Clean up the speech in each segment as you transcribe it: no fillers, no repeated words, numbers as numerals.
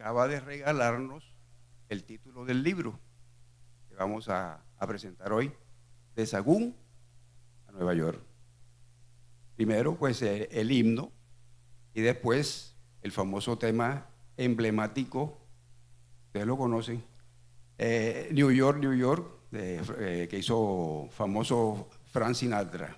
acaba de regalarnos el título del libro que vamos a presentar hoy, De Sahagún a Nueva York. Primero, pues el himno y después el famoso tema emblemático, ustedes lo conocen, New York, New York, que hizo famoso Frank Sinatra.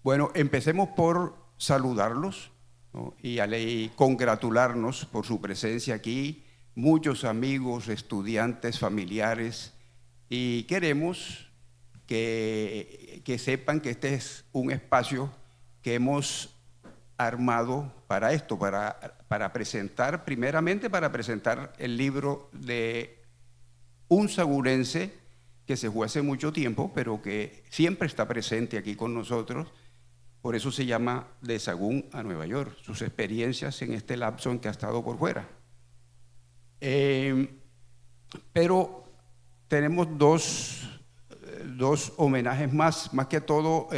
Bueno, empecemos por saludarlos, ¿no? y congratularnos por su presencia aquí, muchos amigos, estudiantes, familiares, y queremos que sepan que este es un espacio que hemos armado para esto, para presentar, primeramente para presentar el libro de un sagurense que se fue hace mucho tiempo, pero que siempre está presente aquí con nosotros. Por eso se llama De Sahagún a Nueva York, sus experiencias en este lapso en que ha estado por fuera. Pero tenemos dos homenajes más que todo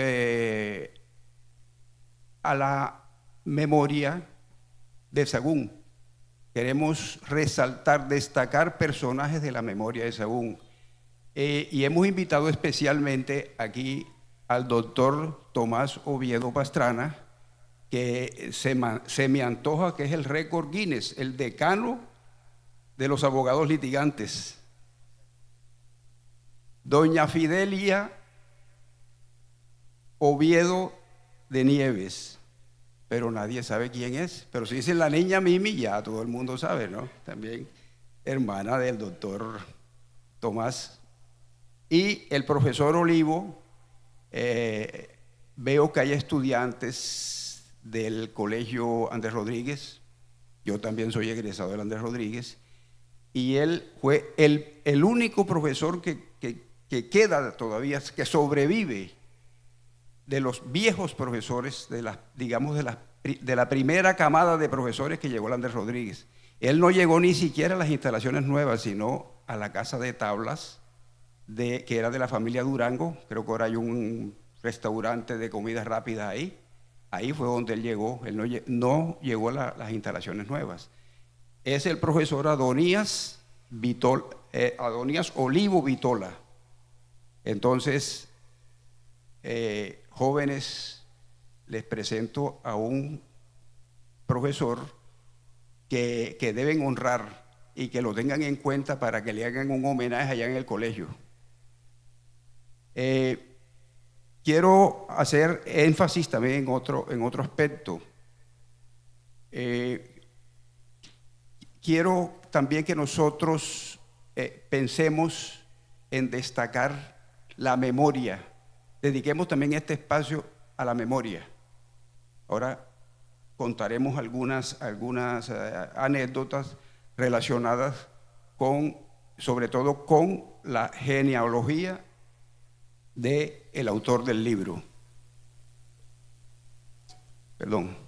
a la memoria de Sahagún. Queremos resaltar, destacar personajes de la memoria de Sahagún. Y hemos invitado especialmente aquí al doctor Tomás Oviedo Pastrana, que se me antoja que es el récord Guinness, el decano de los abogados litigantes. Doña Fidelia Oviedo de Nieves, pero nadie sabe quién es. Pero si dicen la niña Mimi, ya todo el mundo sabe, ¿no? También hermana del doctor Tomás. Y el profesor Olivo, veo que hay estudiantes del colegio Andrés Rodríguez. Yo también soy egresado del Andrés Rodríguez. Y él fue el único profesor que queda todavía, que sobrevive de los viejos profesores, de la primera camada de profesores que llegó el Andrés Rodríguez. Él no llegó ni siquiera a las instalaciones nuevas, sino a la casa de tablas, que era de la familia Durango. Creo que ahora hay un restaurante de comida rápida ahí. Ahí fue donde él llegó. Él no llegó a las instalaciones nuevas. Es el profesor Adonías Olivo Vitola. Entonces, jóvenes, les presento a un profesor que deben honrar y que lo tengan en cuenta para que le hagan un homenaje allá en el colegio. Quiero hacer énfasis también en otro aspecto. Quiero también que nosotros pensemos en destacar la memoria. Dediquemos también este espacio a la memoria. Ahora contaremos algunas anécdotas relacionadas sobre todo con la genealogía del autor del libro. Perdón.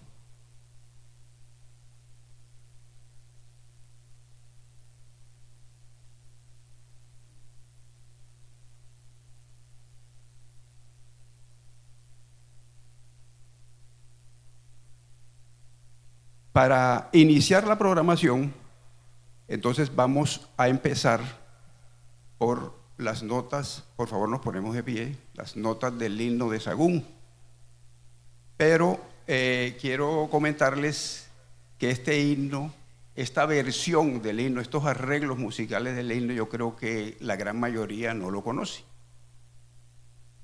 Para iniciar la programación, entonces vamos a empezar por las notas. Por favor, nos ponemos de pie, las notas del himno de Sahagún. Pero quiero comentarles que este himno, esta versión del himno, estos arreglos musicales del himno, yo creo que la gran mayoría no lo conoce.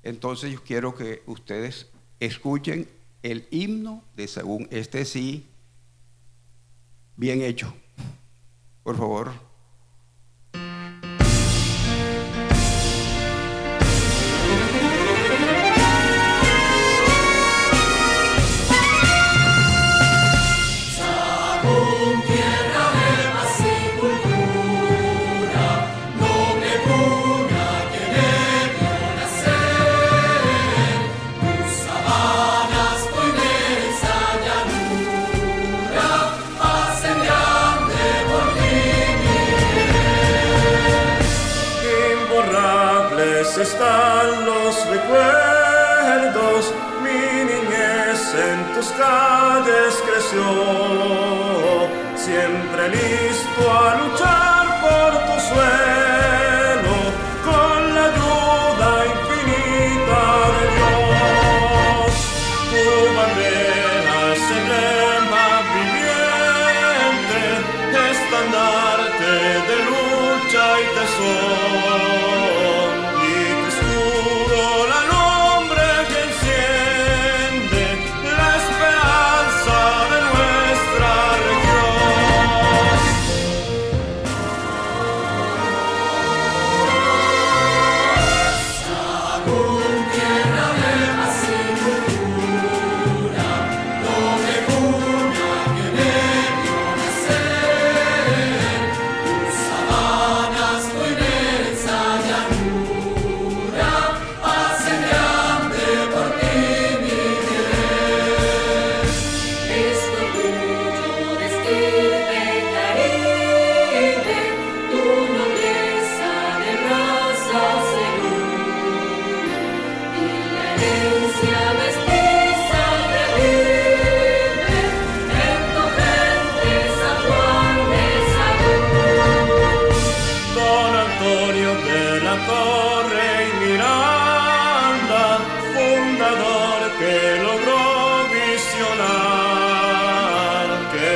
Entonces yo quiero que ustedes escuchen el himno de Sahagún. Este sí, bien hecho. Por favor. Están los recuerdos, mi niñez en tus calles creció, siempre listo a luchar por tu suelo, con la ayuda infinita de Dios. Tu bandera es emblema viviente, estandarte de lucha y tesoro.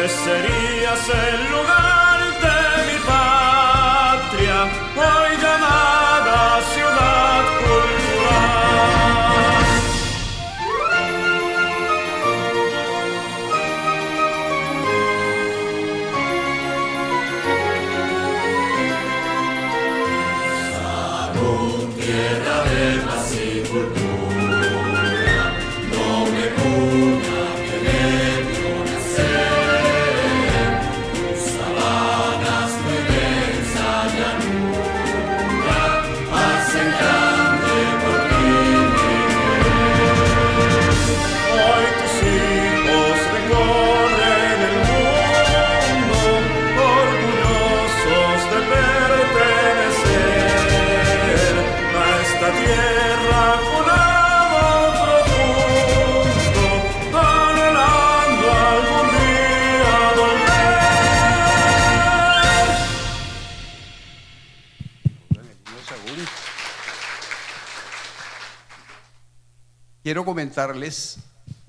Serías el lugar de mi patria, hoy llamada ciudad cultural. Sagún, tierra de paz y cultura, noble cuna que me vio nacer. Tierra con amor profundo, anhelando algún día volver. Quiero comentarles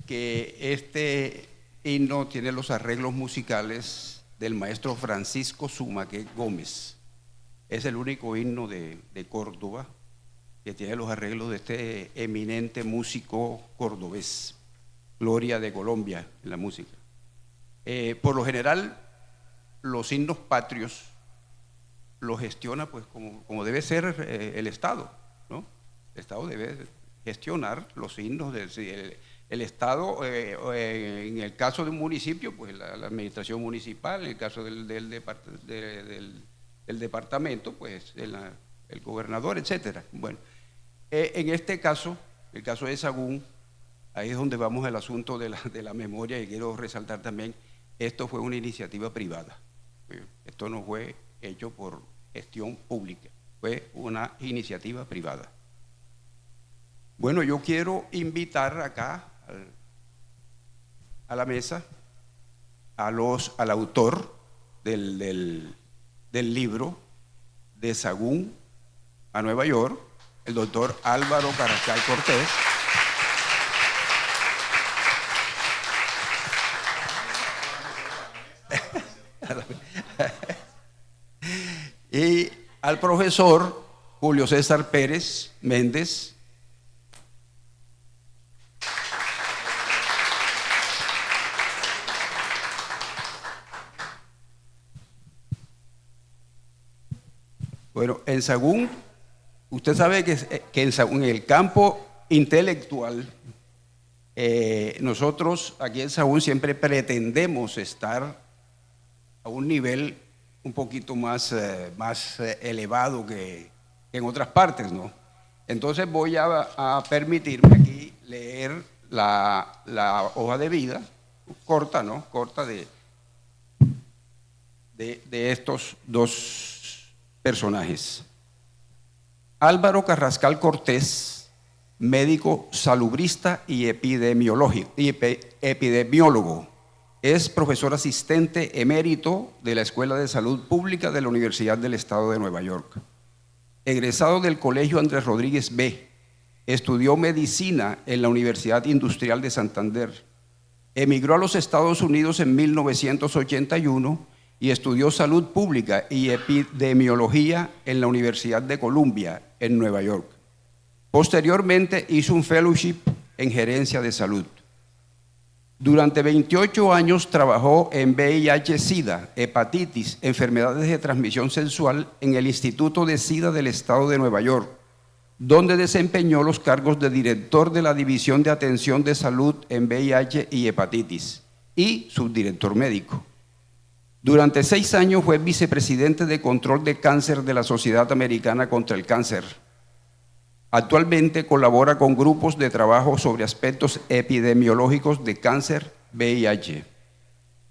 que este himno tiene los arreglos musicales del maestro Francisco Zumaque Gómez. Es el único himno de Córdoba que tiene los arreglos de este eminente músico cordobés, gloria de Colombia en la música. Por lo general, los himnos patrios los gestiona pues como debe ser el Estado, ¿no? El Estado debe gestionar los himnos el Estado, en el caso de un municipio, pues la administración municipal, en el caso del departamento, pues el gobernador, etcétera. Bueno, en este caso, el caso de Sagún, ahí es donde vamos al asunto de la memoria, y quiero resaltar también, esto fue una iniciativa privada. Esto no fue hecho por gestión pública, fue una iniciativa privada. Bueno, yo quiero invitar acá a la mesa al autor del libro de Sagún a Nueva York, el doctor Álvaro Carrascal Cortés. Y al profesor Julio César Pérez Méndez. Bueno, en Sagún, usted sabe que en Sagún, en el campo intelectual, nosotros aquí en Sagún siempre pretendemos estar a un nivel un poquito más elevado que en otras partes, ¿no? Entonces voy a permitirme aquí leer la hoja de vida, corta, ¿no? Corta de estos dos personajes. Álvaro Carrascal Cortés médico salubrista y epidemiólogo. Es profesor asistente emérito de la Escuela de Salud Pública de la Universidad del Estado de Nueva York. Egresado del Colegio Andrés Rodríguez B. Estudió medicina en la Universidad Industrial de Santander. Emigró a los Estados Unidos en 1981 y estudió salud pública y epidemiología en la Universidad de Columbia, en Nueva York. Posteriormente hizo un fellowship en gerencia de salud. Durante 28 años trabajó en VIH-Sida, hepatitis, enfermedades de transmisión sexual en el Instituto de Sida del Estado de Nueva York, donde desempeñó los cargos de director de la División de Atención de Salud en VIH y hepatitis y subdirector médico. Durante 6 años fue vicepresidente de control de cáncer de la Sociedad Americana contra el Cáncer. Actualmente colabora con grupos de trabajo sobre aspectos epidemiológicos de cáncer VIH.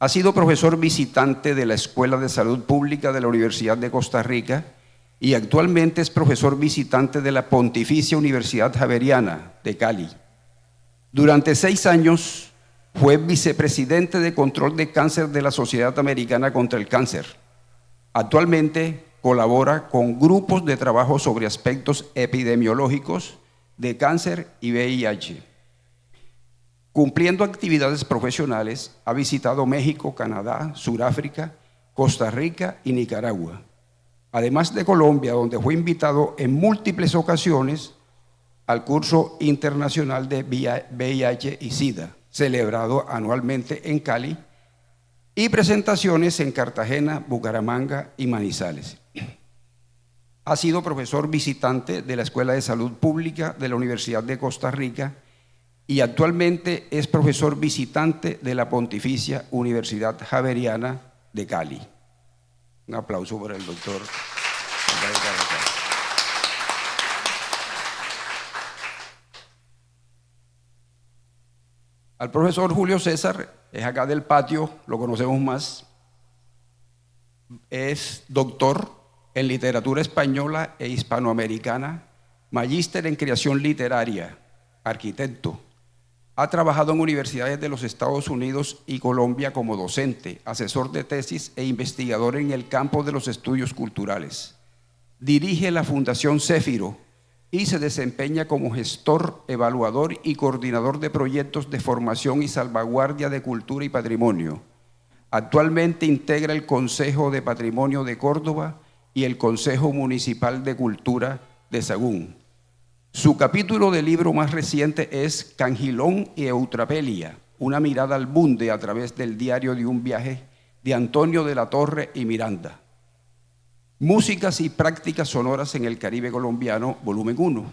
Ha sido profesor visitante de la Escuela de Salud Pública de la Universidad de Costa Rica y actualmente es profesor visitante de la Pontificia Universidad Javeriana de Cali. Durante 6 años fue vicepresidente de control de cáncer de la Sociedad Americana contra el Cáncer. Actualmente colabora con grupos de trabajo sobre aspectos epidemiológicos de cáncer y VIH. Cumpliendo actividades profesionales, ha visitado México, Canadá, Sudáfrica, Costa Rica y Nicaragua. Además de Colombia, donde fue invitado en múltiples ocasiones al curso internacional de VIH y SIDA, celebrado anualmente en Cali, y presentaciones en Cartagena, Bucaramanga y Manizales. Ha sido profesor visitante de la Escuela de Salud Pública de la Universidad de Costa Rica y actualmente es profesor visitante de la Pontificia Universidad Javeriana de Cali. Un aplauso para el doctor. Al profesor Julio César, es acá del patio, lo conocemos más, es doctor en literatura española e hispanoamericana, magíster en creación literaria, arquitecto. Ha trabajado en universidades de los Estados Unidos y Colombia como docente, asesor de tesis e investigador en el campo de los estudios culturales. Dirige la Fundación Céfiro y se desempeña como gestor, evaluador y coordinador de proyectos de formación y salvaguardia de cultura y patrimonio. Actualmente integra el Consejo de Patrimonio de Córdoba y el Consejo Municipal de Cultura de Sagún. Su capítulo de libro más reciente es Cangilón y Eutrapelia, una mirada al Bunde a través del diario de un viaje de Antonio de la Torre y Miranda. Músicas y prácticas sonoras en el Caribe colombiano, volumen 1.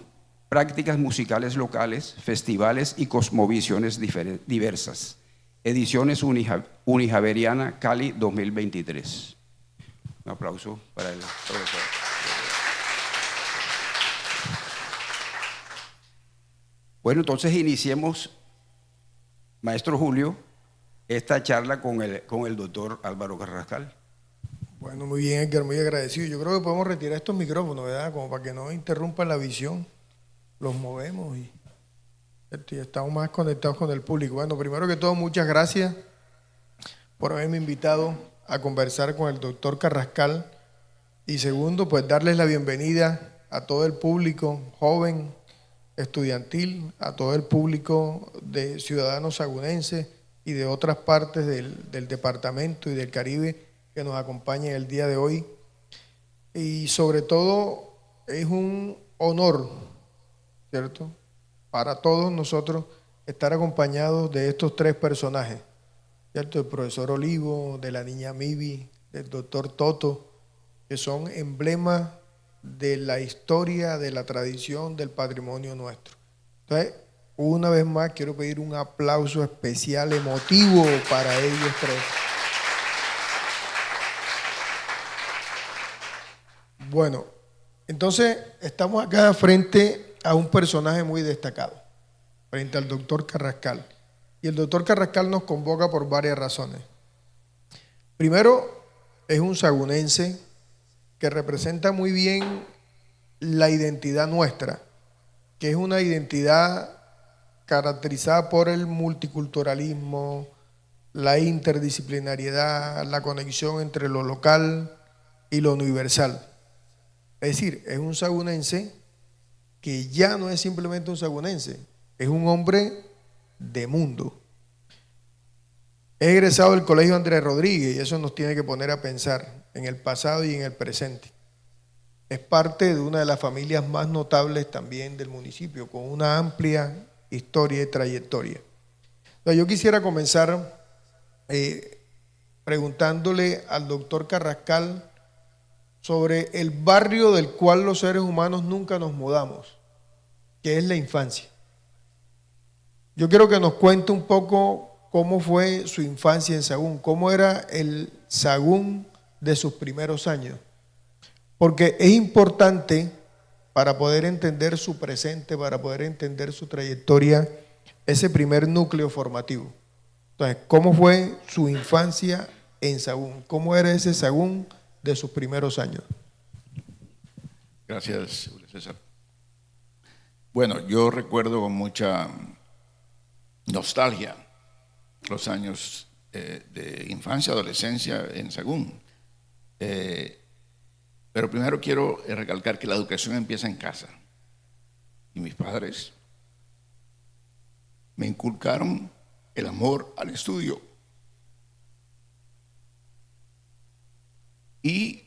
Prácticas musicales locales, festivales y cosmovisiones diversas. Ediciones Unijaveriana Cali 2023. Un aplauso para el profesor. Bueno, entonces iniciemos, maestro Julio, esta charla con el doctor Álvaro Carrascal. Bueno, muy bien, Edgar, muy agradecido. Yo creo que podemos retirar estos micrófonos, ¿verdad? Como para que no interrumpan la visión. Los movemos y estamos más conectados con el público. Bueno, primero que todo, muchas gracias por haberme invitado a conversar con el doctor Carrascal. Y segundo, pues darles la bienvenida a todo el público joven, estudiantil, a todo el público de ciudadanos sagunenses y de otras partes del departamento y del Caribe que nos acompañen el día de hoy. Y sobre todo es un honor, ¿cierto?, para todos nosotros estar acompañados de estos 3 personajes, ¿cierto?, del profesor Olivo, de la niña Mibi, del doctor Toto, que son emblemas de la historia, de la tradición, del patrimonio nuestro. Entonces, una vez más quiero pedir un aplauso especial, emotivo para ellos 3. Bueno, entonces estamos acá frente a un personaje muy destacado, frente al doctor Carrascal. Y el doctor Carrascal nos convoca por varias razones. Primero, es un sagunense que representa muy bien la identidad nuestra, que es una identidad caracterizada por el multiculturalismo, la interdisciplinariedad, la conexión entre lo local y lo universal. Es decir, es un sagunense que ya no es simplemente un sagunense, es un hombre de mundo. Es egresado del Colegio Andrés Rodríguez y eso nos tiene que poner a pensar en el pasado y en el presente. Es parte de una de las familias más notables también del municipio, con una amplia historia y trayectoria. Entonces, yo quisiera comenzar preguntándole al doctor Carrascal sobre el barrio del cual los seres humanos nunca nos mudamos, que es la infancia. Yo quiero que nos cuente un poco cómo fue su infancia en Sagún, cómo era el Sagún de sus primeros años, porque es importante para poder entender su presente, para poder entender su trayectoria, ese primer núcleo formativo. Entonces, ¿cómo fue su infancia en Sagún? ¿Cómo era ese Sagún de sus primeros años? Gracias, Julio César. Bueno, yo recuerdo con mucha nostalgia los años de infancia, adolescencia en Sagún. Pero primero quiero recalcar que la educación empieza en casa. Y mis padres me inculcaron el amor al estudio. Y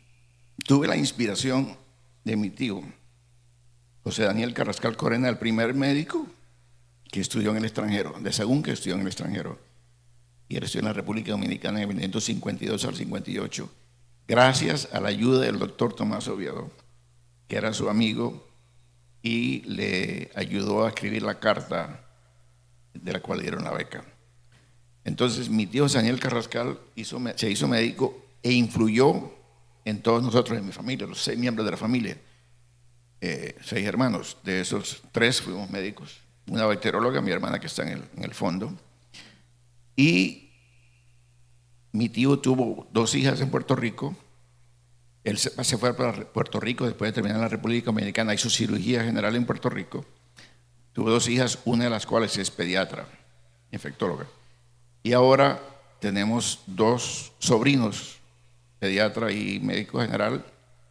tuve la inspiración de mi tío, José Daniel Carrascal Corena, el primer médico que estudió en el extranjero, de Sagún, que estudió en el extranjero. Y él estudió en la República Dominicana en 1952 al 58, gracias a la ayuda del doctor Tomás Oviedo, que era su amigo, y le ayudó a escribir la carta de la cual dieron la beca. Entonces, mi tío Daniel Carrascal se hizo médico e influyó en todos nosotros, en mi familia, los 6 miembros de la familia, 6 hermanos. De esos 3 fuimos médicos. Una bacterióloga, mi hermana que está en el fondo. Y mi tío tuvo 2 hijas en Puerto Rico. Él se fue para Puerto Rico después de terminar en la República Dominicana, hizo cirugía general en Puerto Rico. Tuvo 2 hijas, una de las cuales es pediatra, infectóloga. Y ahora tenemos 2 sobrinos, pediatra y médico general,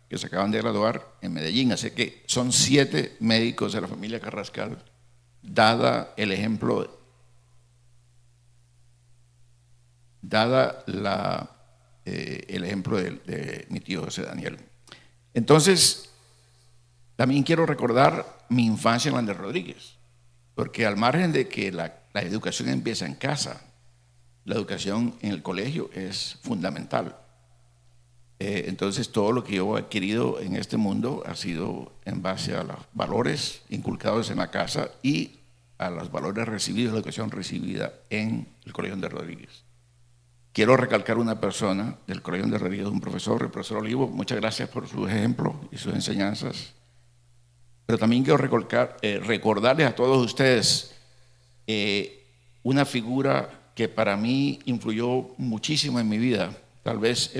que se acaban de graduar en Medellín. Así que son 7 médicos de la familia Carrascal, dada el ejemplo, el ejemplo de mi tío José Daniel. Entonces, también quiero recordar mi infancia en Andrés Rodríguez, porque al margen de que la educación empieza en casa, la educación en el colegio es fundamental. Entonces, todo lo que yo he adquirido en este mundo ha sido en base a los valores inculcados en la casa y a los valores recibidos, la educación recibida en el Colegio Andrés Rodríguez. Quiero recalcar una persona del Colegio Andrés Rodríguez, un profesor, el profesor Olivo. Muchas gracias por sus ejemplos y sus enseñanzas. Pero también quiero recordarles a todos ustedes una figura que para mí influyó muchísimo en mi vida. Tal vez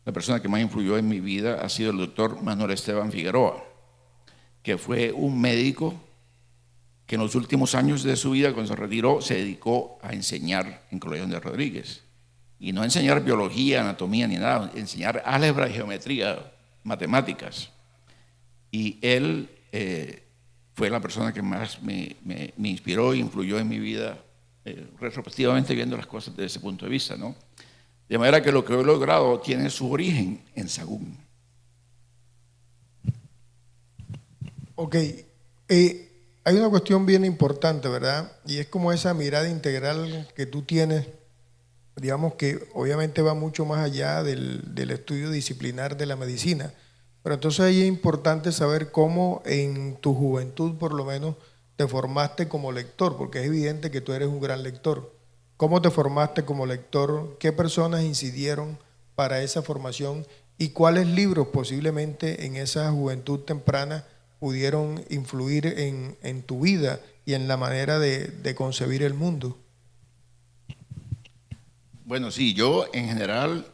la persona que más influyó en mi vida ha sido el doctor Manuel Esteban Figueroa, que fue un médico que en los últimos años de su vida, cuando se retiró, se dedicó a enseñar en Colegio Andrés Rodríguez. Y no enseñar biología, anatomía ni nada, enseñar álgebra y geometría, matemáticas. Y él fue la persona que más me inspiró e influyó en mi vida, retrospectivamente viendo las cosas desde ese punto de vista, ¿no? De manera que lo que he logrado tiene su origen en Sagún. Ok, hay una cuestión bien importante, ¿verdad? Y es como esa mirada integral que tú tienes, digamos que obviamente va mucho más allá del estudio disciplinar de la medicina. Pero entonces ahí es importante saber cómo en tu juventud, por lo menos, te formaste como lector, porque es evidente que tú eres un gran lector. ¿Cómo te formaste como lector? ¿Qué personas incidieron para esa formación? ¿Y cuáles libros posiblemente en esa juventud temprana pudieron influir en tu vida y en la manera de concebir el mundo? Bueno, sí, yo en general,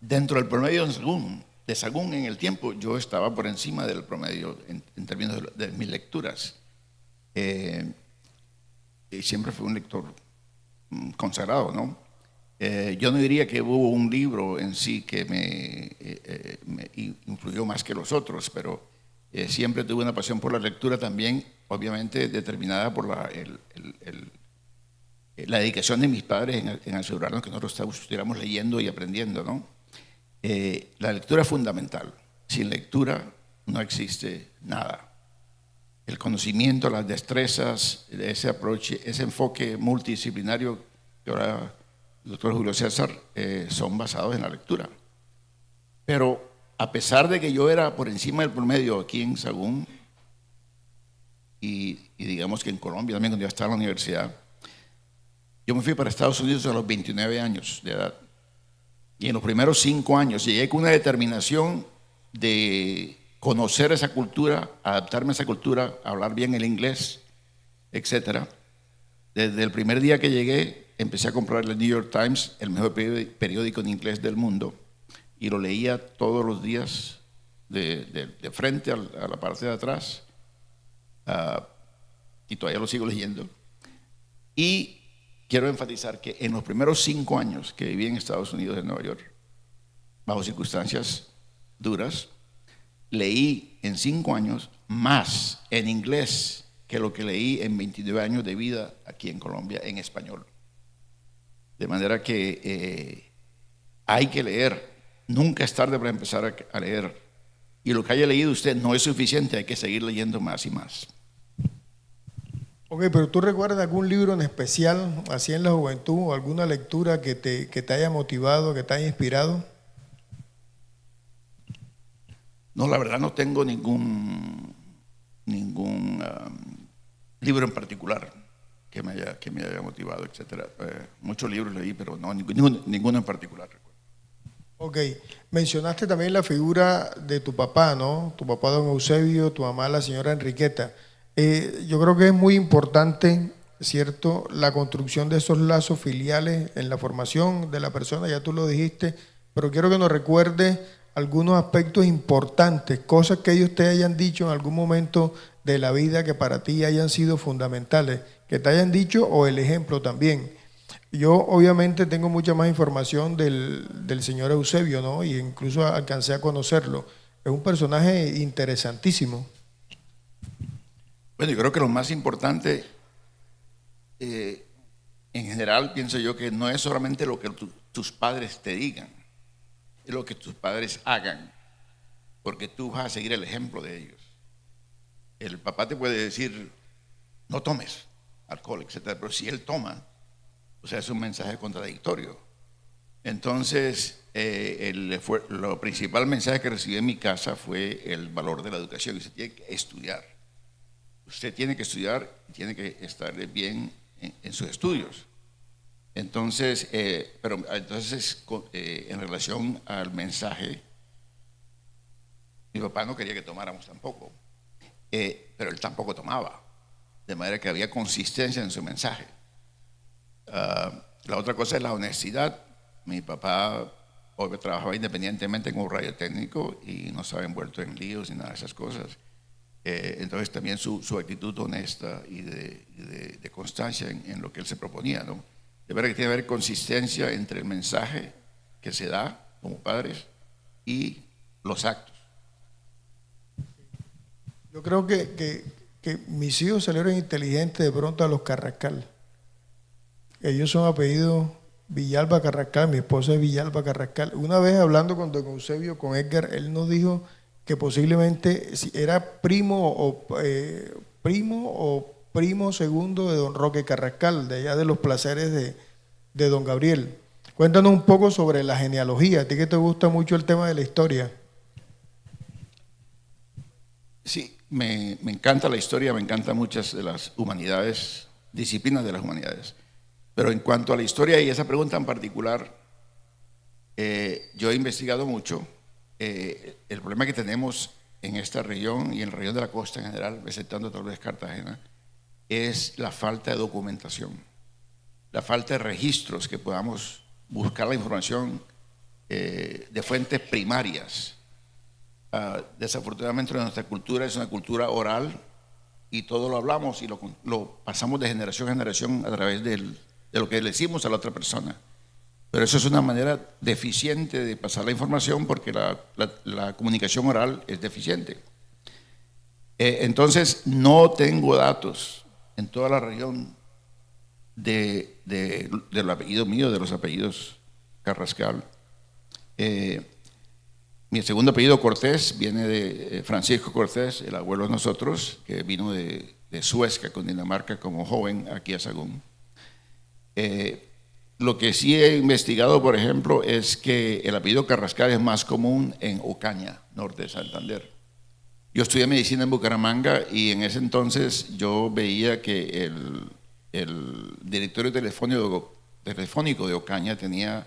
dentro del promedio en Sagún, de Sagún en el tiempo, yo estaba por encima del promedio en términos de mis lecturas. Y siempre fui un lector consagrado, ¿no? Yo no diría que hubo un libro en sí que me influyó más que los otros, pero siempre tuve una pasión por la lectura también, obviamente determinada por la dedicación de mis padres en asegurarnos que nosotros estuviéramos leyendo y aprendiendo, ¿no? La lectura es fundamental. Sin lectura no existe nada. El conocimiento, las destrezas, ese approach, ese enfoque multidisciplinario que ahora el doctor Julio César son basados en la lectura. Pero a pesar de que yo era por encima del promedio aquí en Sagún y digamos que en Colombia también cuando yo estaba en la universidad, yo me fui para Estados Unidos a los 29 años de edad. Y en los primeros 5 años llegué con una determinación de conocer esa cultura, adaptarme a esa cultura, hablar bien el inglés, etc. Desde el primer día que llegué, empecé a comprar el New York Times, el mejor periódico en inglés del mundo, y lo leía todos los días de frente a la parte de atrás, y todavía lo sigo leyendo. Y quiero enfatizar que en los primeros 5 años que viví en Estados Unidos, en Nueva York, bajo circunstancias duras, leí en 5 años más en inglés que lo que leí en 29 años de vida aquí en Colombia en español. De manera que hay que leer, nunca es tarde para empezar a leer. Y lo que haya leído usted no es suficiente, hay que seguir leyendo más y más. Ok, pero ¿tú recuerdas algún libro en especial, así en la juventud, o alguna lectura que te haya motivado, que te haya inspirado? No, la verdad no tengo ningún libro en particular que me haya motivado, etc. Muchos libros leí, pero no, ninguno en particular. Ok, mencionaste también la figura de tu papá, ¿no? Tu papá don Eusebio, tu mamá la señora Enriqueta. Yo creo que es muy importante, ¿cierto?, la construcción de esos lazos filiales en la formación de la persona, ya tú lo dijiste, pero quiero que nos recuerdes algunos aspectos importantes, cosas que ellos te hayan dicho en algún momento de la vida que para ti hayan sido fundamentales, que te hayan dicho, o el ejemplo también. Yo obviamente tengo mucha más información del señor Eusebio, ¿no? Y incluso alcancé a conocerlo. Es un personaje interesantísimo. Bueno, yo creo que lo más importante, en general, pienso yo que no es solamente lo que tus padres te digan, es lo que tus padres hagan, porque tú vas a seguir el ejemplo de ellos. El papá te puede decir, no tomes alcohol, etcétera, pero si él toma, o sea, es un mensaje contradictorio. Entonces, lo principal mensaje que recibí en mi casa fue el valor de la educación, que se tiene que estudiar. Usted tiene que estudiar y tiene que estar bien en sus estudios. Entonces, en relación al mensaje, mi papá no quería que tomáramos tampoco, pero él tampoco tomaba, de manera que había consistencia en su mensaje. La otra cosa es la honestidad. Mi papá trabajaba independientemente como radiotécnico y no estaba envuelto en líos ni nada de esas cosas. Entonces también su actitud honesta y de constancia en lo que él se proponía, ¿no? De verdad que tiene que haber consistencia entre el mensaje que se da como padres y los actos. Yo creo que mis hijos salieron inteligentes de pronto a los Carrascal. Ellos son apellidos Villalba Carrascal, mi esposa es Villalba Carrascal. Una vez hablando con don Eusebio, con Edgar, él nos dijo que posiblemente era primo segundo de don Roque Carrascal, de allá de los placeres de don Gabriel. Cuéntanos un poco sobre la genealogía, a ti que te gusta mucho el tema de la historia. Sí, me encanta la historia, me encantan muchas de las humanidades, disciplinas de las humanidades. Pero en cuanto a la historia y esa pregunta en particular, yo he investigado mucho. El problema que tenemos en esta región y en la región de la costa en general, exceptando tal vez Cartagena, es la falta de documentación, la falta de registros que podamos buscar la información de fuentes primarias Desafortunadamente nuestra cultura es una cultura oral y todo lo hablamos y lo pasamos de generación a generación a través de lo que le decimos a la otra persona. Pero eso es una manera deficiente de pasar la información porque la comunicación oral es deficiente. Entonces, no tengo datos en toda la región del apellido mío, de los apellidos Carrascal. Mi segundo apellido, Cortés, viene de Francisco Cortés, el abuelo de nosotros, que vino de Suezca, Cundinamarca, como joven aquí a Sagún. Lo que sí he investigado, por ejemplo, es que el apellido Carrascal es más común en Ocaña, norte de Santander. Yo estudié medicina en Bucaramanga y en ese entonces yo veía que el directorio telefónico de Ocaña tenía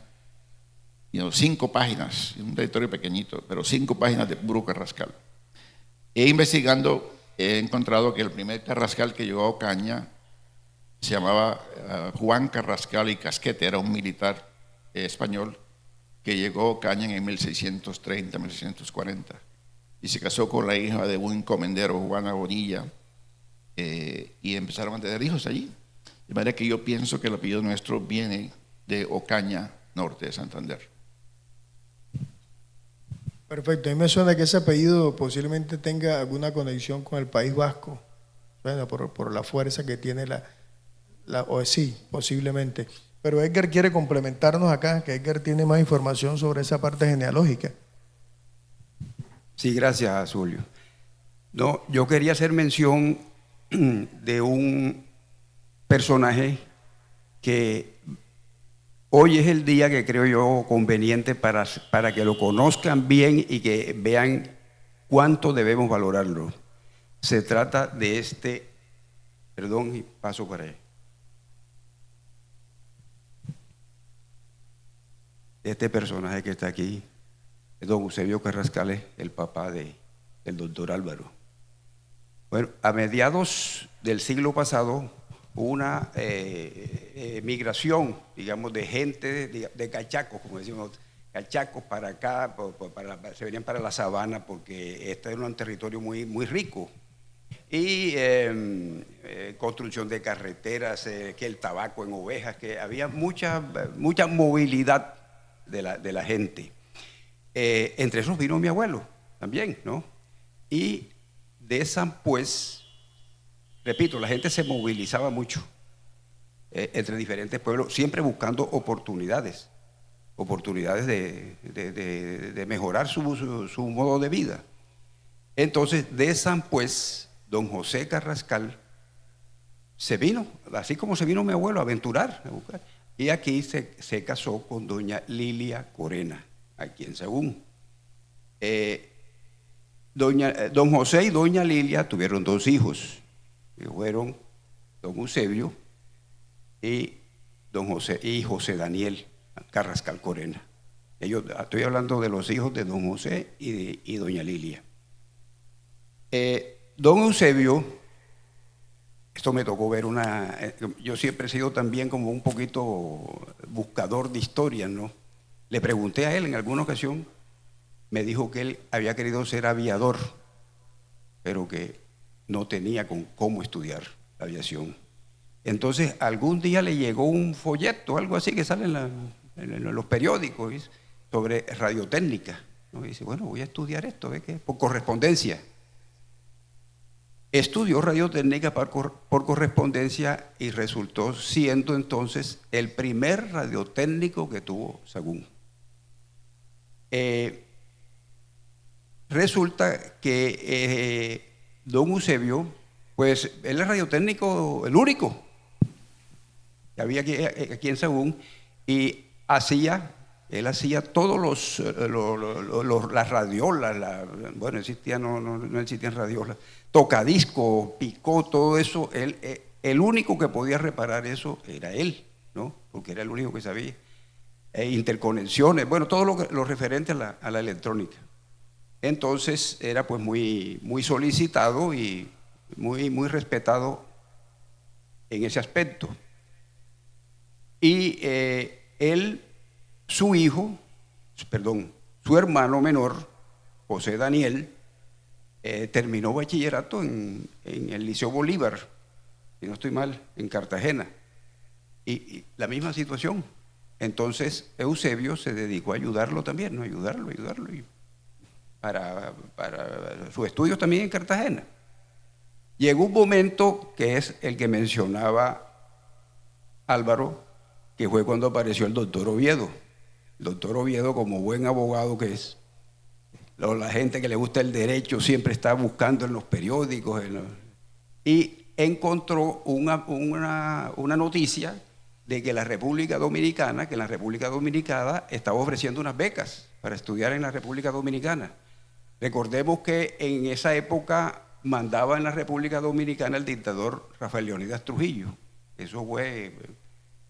5 páginas, un directorio pequeñito, pero 5 páginas de puro Carrascal. Investigando he encontrado que el primer Carrascal que llegó a Ocaña se llamaba Juan Carrascal y Casquete, era un militar español que llegó a Ocaña en 1630, 1640 y se casó con la hija de un encomendero, Juana Bonilla, y empezaron a tener hijos allí. De manera que yo pienso que el apellido nuestro viene de Ocaña, norte de Santander. Perfecto, a mí me suena que ese apellido posiblemente tenga alguna conexión con el País Vasco, bueno, por la fuerza que tiene sí, posiblemente. Pero Edgar quiere complementarnos acá, que Edgar tiene más información sobre esa parte genealógica. Sí, gracias, Julio. No, yo quería hacer mención de un personaje que hoy es el día que creo yo conveniente para que lo conozcan bien y que vean cuánto debemos valorarlo. Se trata de perdón, y paso para allá. Este personaje que está aquí es don Eusebio Carrascal, el papá del doctor Álvaro. Bueno, a mediados del siglo pasado hubo una migración, digamos, de gente, de cachacos, como decimos, cachacos para acá, se venían para la sabana porque este era un territorio muy, muy rico. Y construcción de carreteras, que el tabaco en ovejas, que había mucha movilidad de la gente. Entre esos vino mi abuelo también, ¿no? Y de San Pues, repito, la gente se movilizaba mucho entre diferentes pueblos, siempre buscando oportunidades de mejorar su modo de vida. Entonces, de San Pues, don José Carrascal se vino, así como se vino mi abuelo, a aventurar, a buscar. Y aquí se casó con doña Lilia Corena, aquí en Sagún. Don José y doña Lilia tuvieron 2 hijos, que fueron don Eusebio y José Daniel Carrascal Corena. Estoy hablando de los hijos de don José y doña Lilia. Don Eusebio, esto me tocó ver yo siempre he sido también como un poquito buscador de historias, ¿no? Le pregunté a él en alguna ocasión, me dijo que él había querido ser aviador, pero que no tenía cómo estudiar aviación. Entonces, algún día le llegó un folleto, algo así que sale en los periódicos, ¿ves?, sobre radiotécnica, ¿no? Y dice, bueno, voy a estudiar esto, ¿ves? Por correspondencia. Estudió radiotécnica por correspondencia y resultó siendo entonces el primer radiotécnico que tuvo Sagún. Resulta que don Eusebio, pues él es radiotécnico, el único que había aquí en Sagún, y él hacía todos las radiolas, bueno, no existían radiolas, tocadiscos, picó, todo eso. El único que podía reparar eso era él, ¿no? Porque era el único que sabía. Interconexiones, bueno, todo lo referente a la electrónica. Entonces era pues muy, muy solicitado y muy, muy respetado en ese aspecto. Y su hermano menor, José Daniel, terminó bachillerato en el Liceo Bolívar, si no estoy mal, en Cartagena. Y la misma situación. Entonces Eusebio se dedicó a ayudarlo también, ¿no? Ayudarlo, y para sus estudios también en Cartagena. Llegó un momento que es el que mencionaba Álvaro, que fue cuando apareció el doctor Oviedo. El doctor Oviedo, como buen abogado que es, la gente que le gusta el derecho siempre está buscando en los periódicos, y encontró una noticia de que la República Dominicana, estaba ofreciendo unas becas para estudiar en la República Dominicana. Recordemos que en esa época mandaba en la República Dominicana el dictador Rafael Leónidas Trujillo. Eso fue,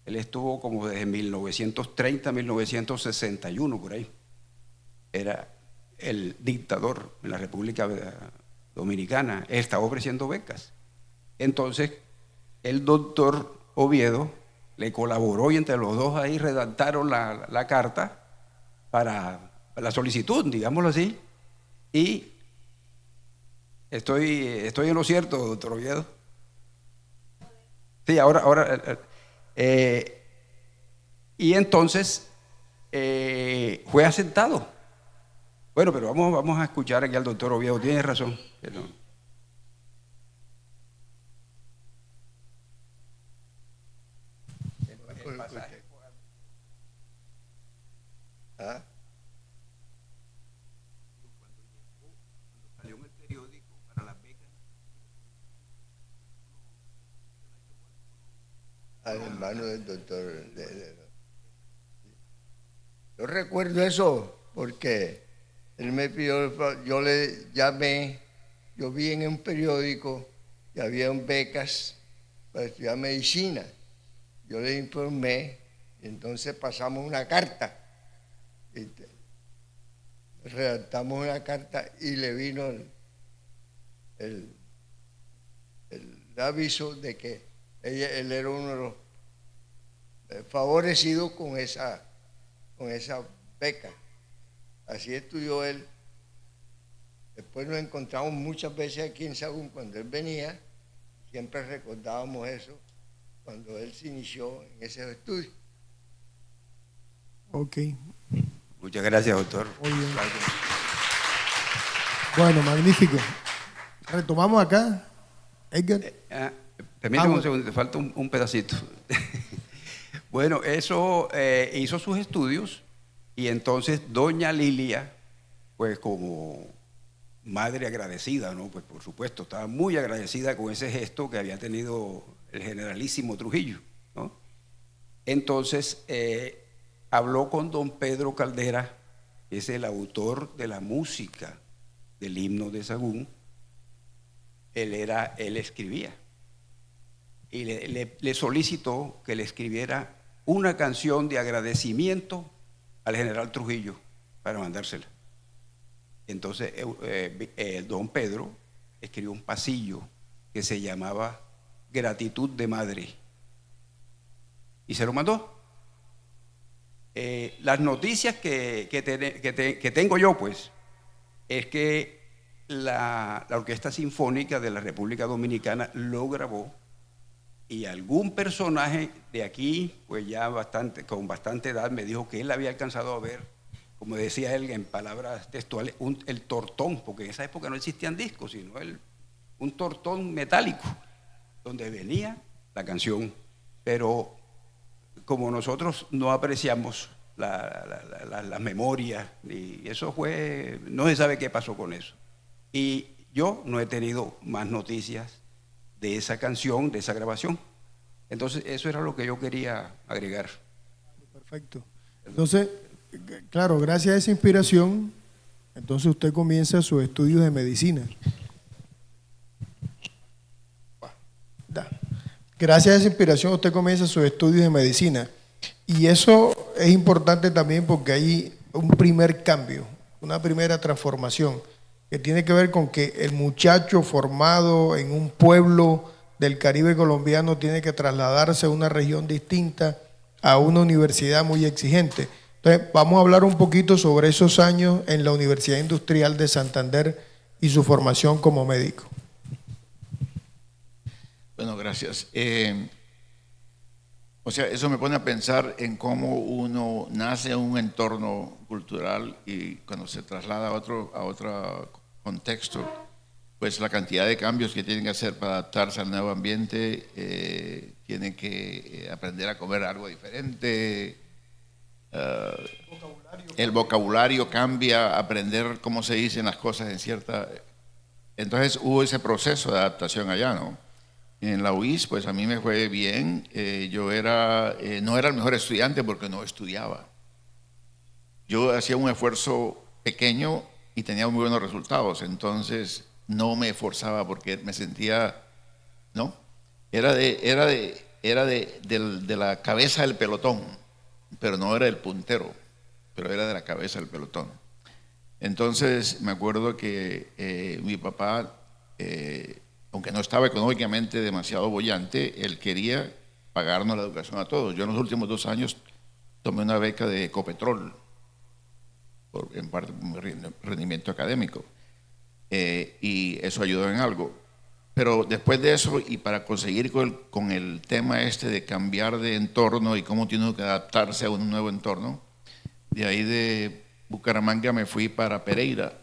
él estuvo como desde 1930 a 1961, por ahí. Era el dictador en la República Dominicana, estaba ofreciendo becas. Entonces, el doctor Oviedo le colaboró y entre los dos ahí redactaron la carta para la solicitud, digámoslo así, y estoy en lo cierto, doctor Oviedo. Sí, ahora y entonces fue aceptado. Bueno, pero vamos a escuchar aquí al doctor Oviedo, tiene razón. ¿Ah? Salió en el periódico para las becas. Al hermano del doctor. Yo recuerdo eso porque él me pidió, yo le llamé, yo vi en un periódico que había becas para estudiar medicina. Yo le informé y entonces pasamos una carta. Redactamos una carta y le vino el aviso de que él era uno de los favorecidos con esa beca. Así estudió él. Después nos encontramos muchas veces aquí en Sagún cuando él venía, siempre recordábamos eso cuando él se inició en ese estudio. Ok. Muchas gracias, doctor. Muy bien. Bueno, magnífico. Retomamos acá, Edgar. Permítame un segundo, te falta un pedacito. Bueno, eso hizo sus estudios y entonces doña Lilia, pues como madre agradecida, ¿no? Pues por supuesto, estaba muy agradecida con ese gesto que había tenido el generalísimo Trujillo, ¿no? Entonces habló con don Pedro Caldera, que es el autor de la música del himno de Sagún. Él escribía y le solicitó que le escribiera una canción de agradecimiento al general Trujillo para mandársela. Entonces don Pedro escribió un pasillo que se llamaba Gratitud de Madre y se lo mandó. Las noticias que tengo yo, pues, es que la Orquesta Sinfónica de la República Dominicana lo grabó y algún personaje de aquí, pues ya con bastante edad, me dijo que él había alcanzado a ver, como decía él en palabras textuales, el tortón, porque en esa época no existían discos, sino un tortón metálico, donde venía la canción. Pero como nosotros no apreciamos las memorias, y eso no se sabe qué pasó con eso. Y yo no he tenido más noticias de esa canción, de esa grabación. Entonces, eso era lo que yo quería agregar. Perfecto. Entonces, claro, gracias a esa inspiración, entonces usted comienza sus estudios de medicina. Gracias a esa inspiración usted comienza sus estudios de medicina. Y eso es importante también porque hay un primer cambio, una primera transformación, que tiene que ver con que el muchacho formado en un pueblo del Caribe colombiano tiene que trasladarse a una región distinta, a una universidad muy exigente. Entonces, vamos a hablar un poquito sobre esos años en la Universidad Industrial de Santander y su formación como médico. Bueno, gracias. O sea, eso me pone a pensar en cómo uno nace en un entorno cultural y cuando se traslada a otro contexto, pues la cantidad de cambios que tienen que hacer para adaptarse al nuevo ambiente, tienen que aprender a comer algo diferente, el vocabulario cambia, aprender cómo se dicen las cosas en cierta... Entonces hubo ese proceso de adaptación allá, ¿no? En la UIS, pues a mí me fue bien. Yo no era el mejor estudiante porque no estudiaba. Yo hacía un esfuerzo pequeño y tenía muy buenos resultados, entonces no me esforzaba porque me sentía, ¿no? Era de la cabeza del pelotón, pero no era el puntero, pero era de la cabeza del pelotón. Entonces me acuerdo que mi papá, aunque no estaba económicamente demasiado boyante, él quería pagarnos la educación a todos. Yo en los últimos 2 años tomé una beca de Ecopetrol, en parte por mi rendimiento académico, y eso ayudó en algo. Pero después de eso, y para conseguir con el tema este de cambiar de entorno y cómo tiene que adaptarse a un nuevo entorno, de ahí de Bucaramanga me fui para Pereira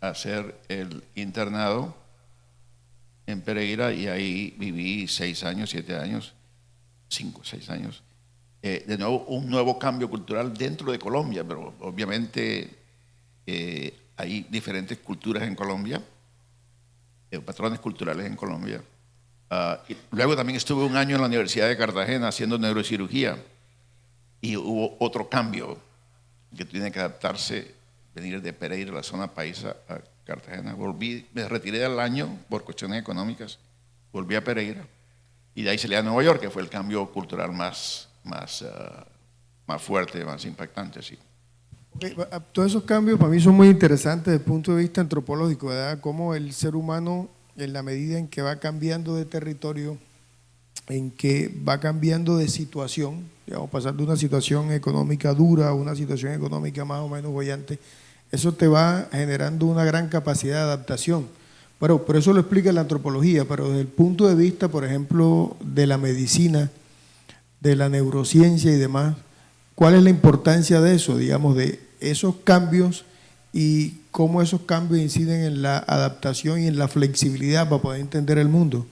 a hacer el internado en Pereira, y ahí viví 6 años, 7 años, 5, 6 años. De nuevo, un nuevo cambio cultural dentro de Colombia, pero obviamente hay diferentes culturas en Colombia, patrones culturales en Colombia. Y luego también estuve 1 año en la Universidad de Cartagena haciendo neurocirugía, y hubo otro cambio que tiene que adaptarse, venir de Pereira, la zona paisa, a Cartagena. Me retiré al año por cuestiones económicas, volví a Pereira y de ahí salí a Nueva York, que fue el cambio cultural más fuerte, más impactante, sí. Okay, todos esos cambios para mí son muy interesantes desde el punto de vista antropológico, ¿verdad? Cómo el ser humano, en la medida en que va cambiando de territorio, en que va cambiando de situación, digamos, pasando de una situación económica dura a una situación económica más o menos boyante, eso te va generando una gran capacidad de adaptación. Pero eso lo explica la antropología, pero desde el punto de vista, por ejemplo, de la medicina, de la neurociencia y demás, ¿cuál es la importancia de eso, digamos, de esos cambios y cómo esos cambios inciden en la adaptación y en la flexibilidad para poder entender el mundo?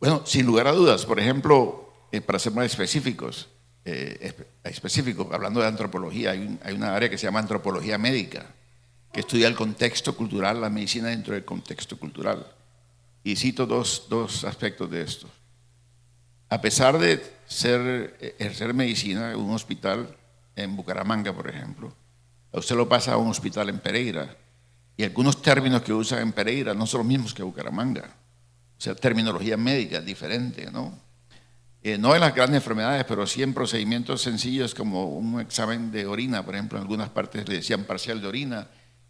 Bueno, sin lugar a dudas, por ejemplo, para ser más específicos, hablando de antropología, hay una área que se llama antropología médica, que estudia el contexto cultural, la medicina dentro del contexto cultural. Y cito dos aspectos de esto. A pesar de ejercer medicina en un hospital en Bucaramanga, por ejemplo, usted lo pasa a un hospital en Pereira, y algunos términos que usan en Pereira no son los mismos que Bucaramanga. O sea, terminología médica diferente, ¿no? No en las grandes enfermedades, pero sí en procedimientos sencillos como un examen de orina, por ejemplo. En algunas partes le decían parcial de orina,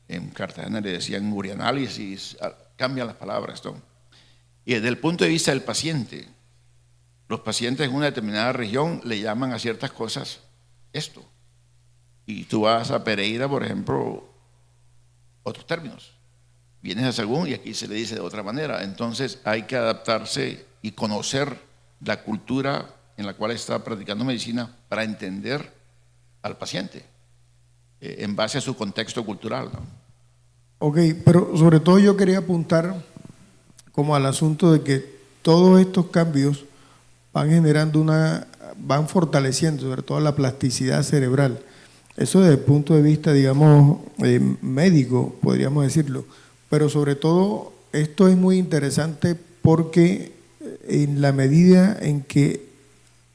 en Cartagena le decían urianálisis, cambian las palabras, ¿no? Y desde el punto de vista del paciente, los pacientes en una determinada región le llaman a ciertas cosas esto. Y tú vas a Pereira, por ejemplo, otros términos. Vienes a Sagún y aquí se le dice de otra manera. Entonces hay que adaptarse y conocer la cultura en la cual está practicando medicina para entender al paciente en base a su contexto cultural, ¿no? Ok, pero sobre todo yo quería apuntar como al asunto de que todos estos cambios van generando van fortaleciendo sobre todo la plasticidad cerebral. Eso desde el punto de vista, digamos, médico, podríamos decirlo. Pero sobre todo esto es muy interesante porque en la medida en que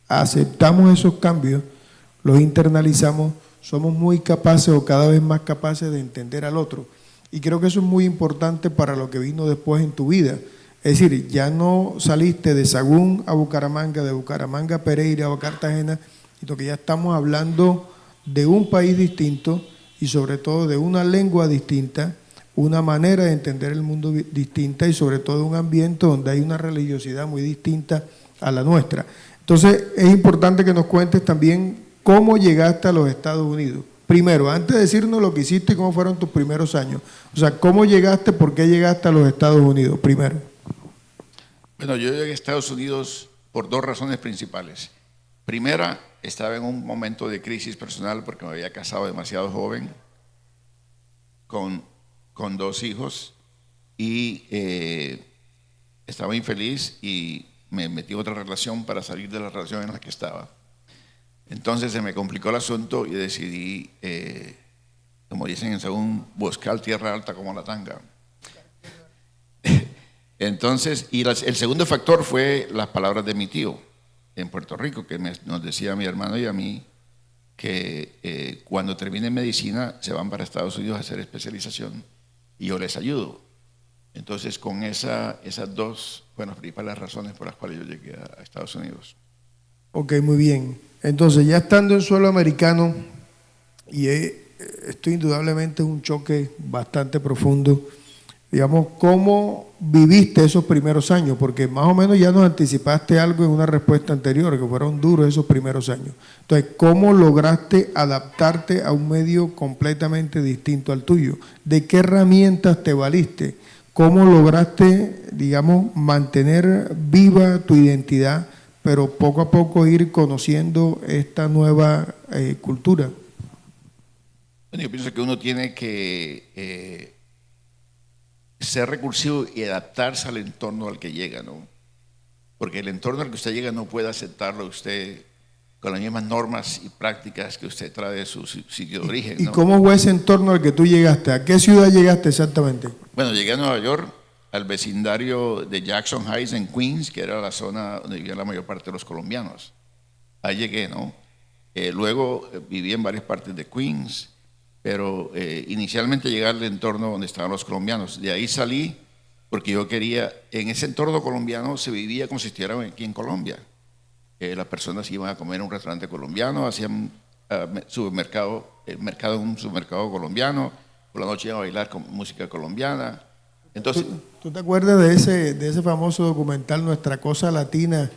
aceptamos esos cambios, los internalizamos, somos muy capaces o cada vez más capaces de entender al otro. Y creo que eso es muy importante para lo que vino después en tu vida. Es decir, ya no saliste de Sagún a Bucaramanga, de Bucaramanga a Pereira o a Cartagena, sino que ya estamos hablando de un país distinto y sobre todo de una lengua distinta, una manera de entender el mundo distinta y sobre todo un ambiente donde hay una religiosidad muy distinta a la nuestra. Entonces es importante que nos cuentes también ¿cómo llegaste a los Estados Unidos? Primero, antes de decirnos lo que hiciste y cómo fueron tus primeros años. O sea, ¿cómo llegaste, por qué llegaste a los Estados Unidos? Primero. Bueno, yo llegué a Estados Unidos por dos razones principales. Primera, estaba en un momento de crisis personal porque me había casado demasiado joven, con 2 hijos, y estaba infeliz y me metí en otra relación para salir de la relación en la que estaba. Entonces se me complicó el asunto y decidí, como dicen en Sagún, buscar tierra alta como la tanga. Entonces, y el segundo factor fue las palabras de mi tío en Puerto Rico, que nos decía a mi hermano y a mí que cuando terminen medicina se van para Estados Unidos a hacer especialización y yo les ayudo. Entonces, con esas dos, bueno, principales razones por las cuales yo llegué a Estados Unidos. Ok, muy bien. Entonces, ya estando en suelo americano, y esto indudablemente es un choque bastante profundo, digamos, ¿cómo viviste esos primeros años? Porque más o menos ya nos anticipaste algo en una respuesta anterior, que fueron duros esos primeros años. Entonces, ¿cómo lograste adaptarte a un medio completamente distinto al tuyo? ¿De qué herramientas te valiste? ¿Cómo lograste, digamos, mantener viva tu identidad, pero poco a poco ir conociendo esta nueva cultura? Bueno, yo pienso que uno tiene que ser recursivo y adaptarse al entorno al que llega, ¿no? Porque el entorno al que usted llega no puede aceptarlo usted con las mismas normas y prácticas que usted trae de su sitio de origen, ¿no? ¿Y cómo fue ese entorno al que tú llegaste? ¿A qué ciudad llegaste exactamente? Bueno, llegué a Nueva York, al vecindario de Jackson Heights en Queens, que era la zona donde vivían la mayor parte de los colombianos. Ahí llegué, ¿no? Luego viví en varias partes de Queens, pero inicialmente llegué al entorno donde estaban los colombianos. De ahí salí porque yo quería, en ese entorno colombiano se vivía como si estuvieran aquí en Colombia. Las personas iban a comer en un restaurante colombiano, hacían mercado en un supermercado colombiano, por la noche iban a bailar con música colombiana. Entonces, ¿Tú te acuerdas de ese famoso documental Nuestra Cosa Latina,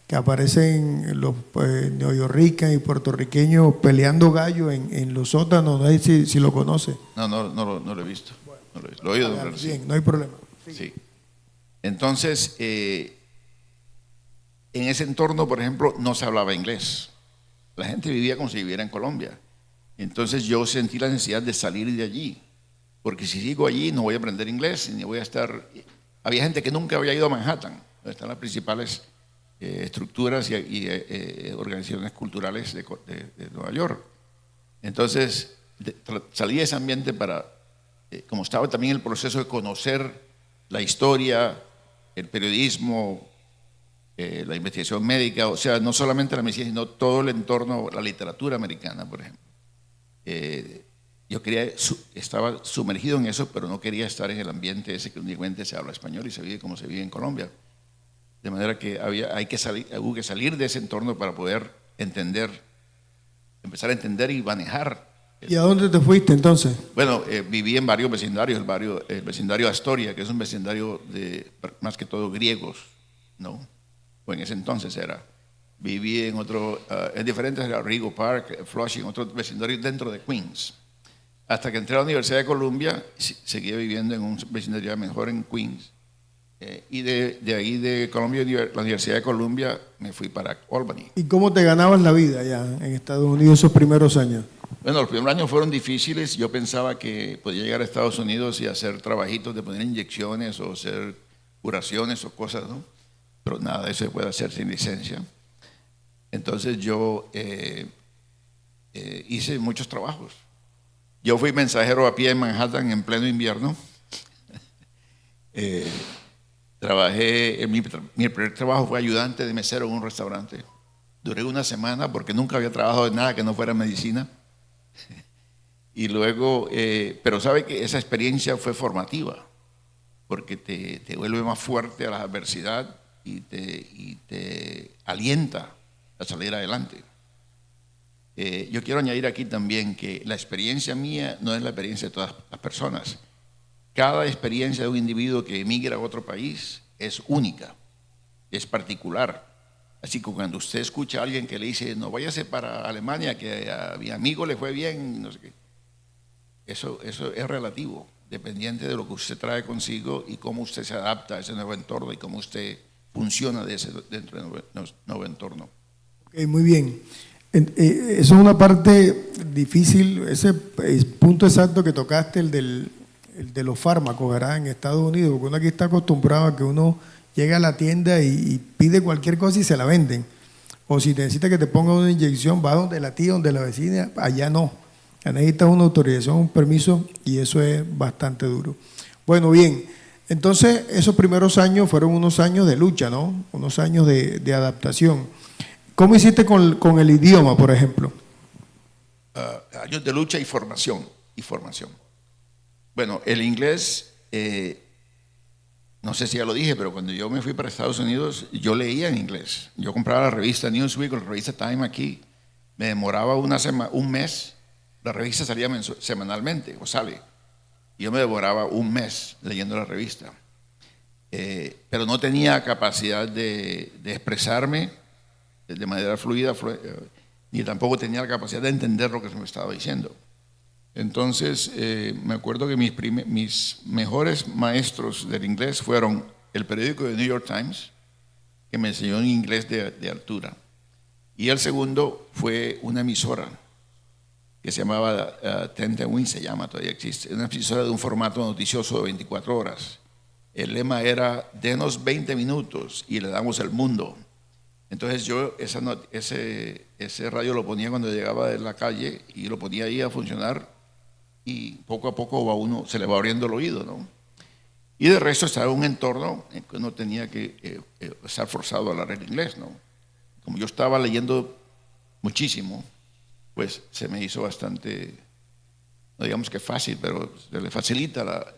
que aparecen los neoyorricanos y puertorriqueños peleando gallo en los sótanos? No sé si lo conoce. no lo he visto. No lo he visto. Lo he oído hablar, Bien, sí. no hay problema. Sí. Entonces, en ese entorno, por ejemplo, no se hablaba inglés. La gente vivía como si viviera en Colombia. Entonces yo sentí la necesidad de salir de allí, porque si sigo allí no voy a aprender inglés, ni voy a estar... Había gente que nunca había ido a Manhattan, donde están las principales estructuras y organizaciones culturales de Nueva York. Entonces salí de ese ambiente para, como estaba también el proceso de conocer la historia, el periodismo, la investigación médica, o sea, no solamente la medicina, sino todo el entorno, la literatura americana, por ejemplo. Yo estaba sumergido en eso, pero no quería estar en el ambiente ese que únicamente se habla español y se vive como se vive en Colombia. De manera que hubo que salir de ese entorno para poder empezar a entender y manejar. ¿Y a dónde te fuiste entonces? Bueno, viví en varios vecindarios, el vecindario Astoria, que es un vecindario de más que todo griegos, ¿no? O en ese entonces era. Viví en diferentes, Rego Park, Flushing, otros vecindarios dentro de Queens. Hasta que entré a la Universidad de Columbia, seguí viviendo en un vecindario mejor en Queens. Y de ahí de Columbia, la Universidad de Columbia, me fui para Albany. ¿Y cómo te ganabas la vida allá en Estados Unidos esos primeros años? Bueno, los primeros años fueron difíciles. Yo pensaba que podía llegar a Estados Unidos y hacer trabajitos de poner inyecciones o hacer curaciones o cosas, ¿no? Pero nada de eso se puede hacer sin licencia. Entonces yo hice muchos trabajos. Yo fui mensajero a pie en Manhattan en pleno invierno. Trabajé, mi primer trabajo fue ayudante de mesero en un restaurante. Duré una semana porque nunca había trabajado en nada que no fuera medicina. Y luego, pero sabe que esa experiencia fue formativa, porque te vuelve más fuerte a la adversidad y te alienta a salir adelante. Yo quiero añadir aquí también que la experiencia mía no es la experiencia de todas las personas. Cada experiencia de un individuo que emigra a otro país es única, es particular. Así que cuando usted escucha a alguien que le dice, no váyase para Alemania, que a mi amigo le fue bien, no sé qué, eso es relativo, dependiente de lo que usted trae consigo y cómo usted se adapta a ese nuevo entorno y cómo usted funciona dentro del nuevo entorno. Ok, muy bien. Eso es una parte difícil, ese punto exacto que tocaste, el de los fármacos, ¿verdad? En Estados Unidos, porque uno aquí está acostumbrado a que uno llega a la tienda y pide cualquier cosa y se la venden. O si necesita que te pongan una inyección, va donde la tía, donde la vecina, allá no. Ya necesitas una autorización, un permiso, y eso es bastante duro. Bueno, bien, entonces esos primeros años fueron unos años de lucha, ¿no? Unos años de adaptación. ¿Cómo hiciste con el idioma, por ejemplo? Años de lucha y formación. Bueno, el inglés, no sé si ya lo dije, pero cuando yo me fui para Estados Unidos, yo leía en inglés. Yo compraba la revista Newsweek o la revista Time aquí. Me demoraba un mes. La revista salía semanalmente, o sale. Y yo me demoraba un mes leyendo la revista. Pero no tenía capacidad de expresarme de manera fluida, ni tampoco tenía la capacidad de entender lo que se me estaba diciendo. Entonces, me acuerdo que mis mejores maestros del inglés fueron el periódico de New York Times, que me enseñó en inglés de altura, y el segundo fue una emisora que se llamaba 10 Win, se llama, todavía existe, una emisora de un formato noticioso de 24 horas. El lema era, denos 20 minutos y le damos el mundo. Entonces yo ese radio lo ponía cuando llegaba de la calle y lo ponía ahí a funcionar y poco a poco se le va abriendo el oído, ¿no? Y de resto estaba en un entorno en que uno tenía que estar forzado a hablar el inglés, ¿no? Como yo estaba leyendo muchísimo, pues se me hizo bastante, no digamos que fácil, pero se le facilita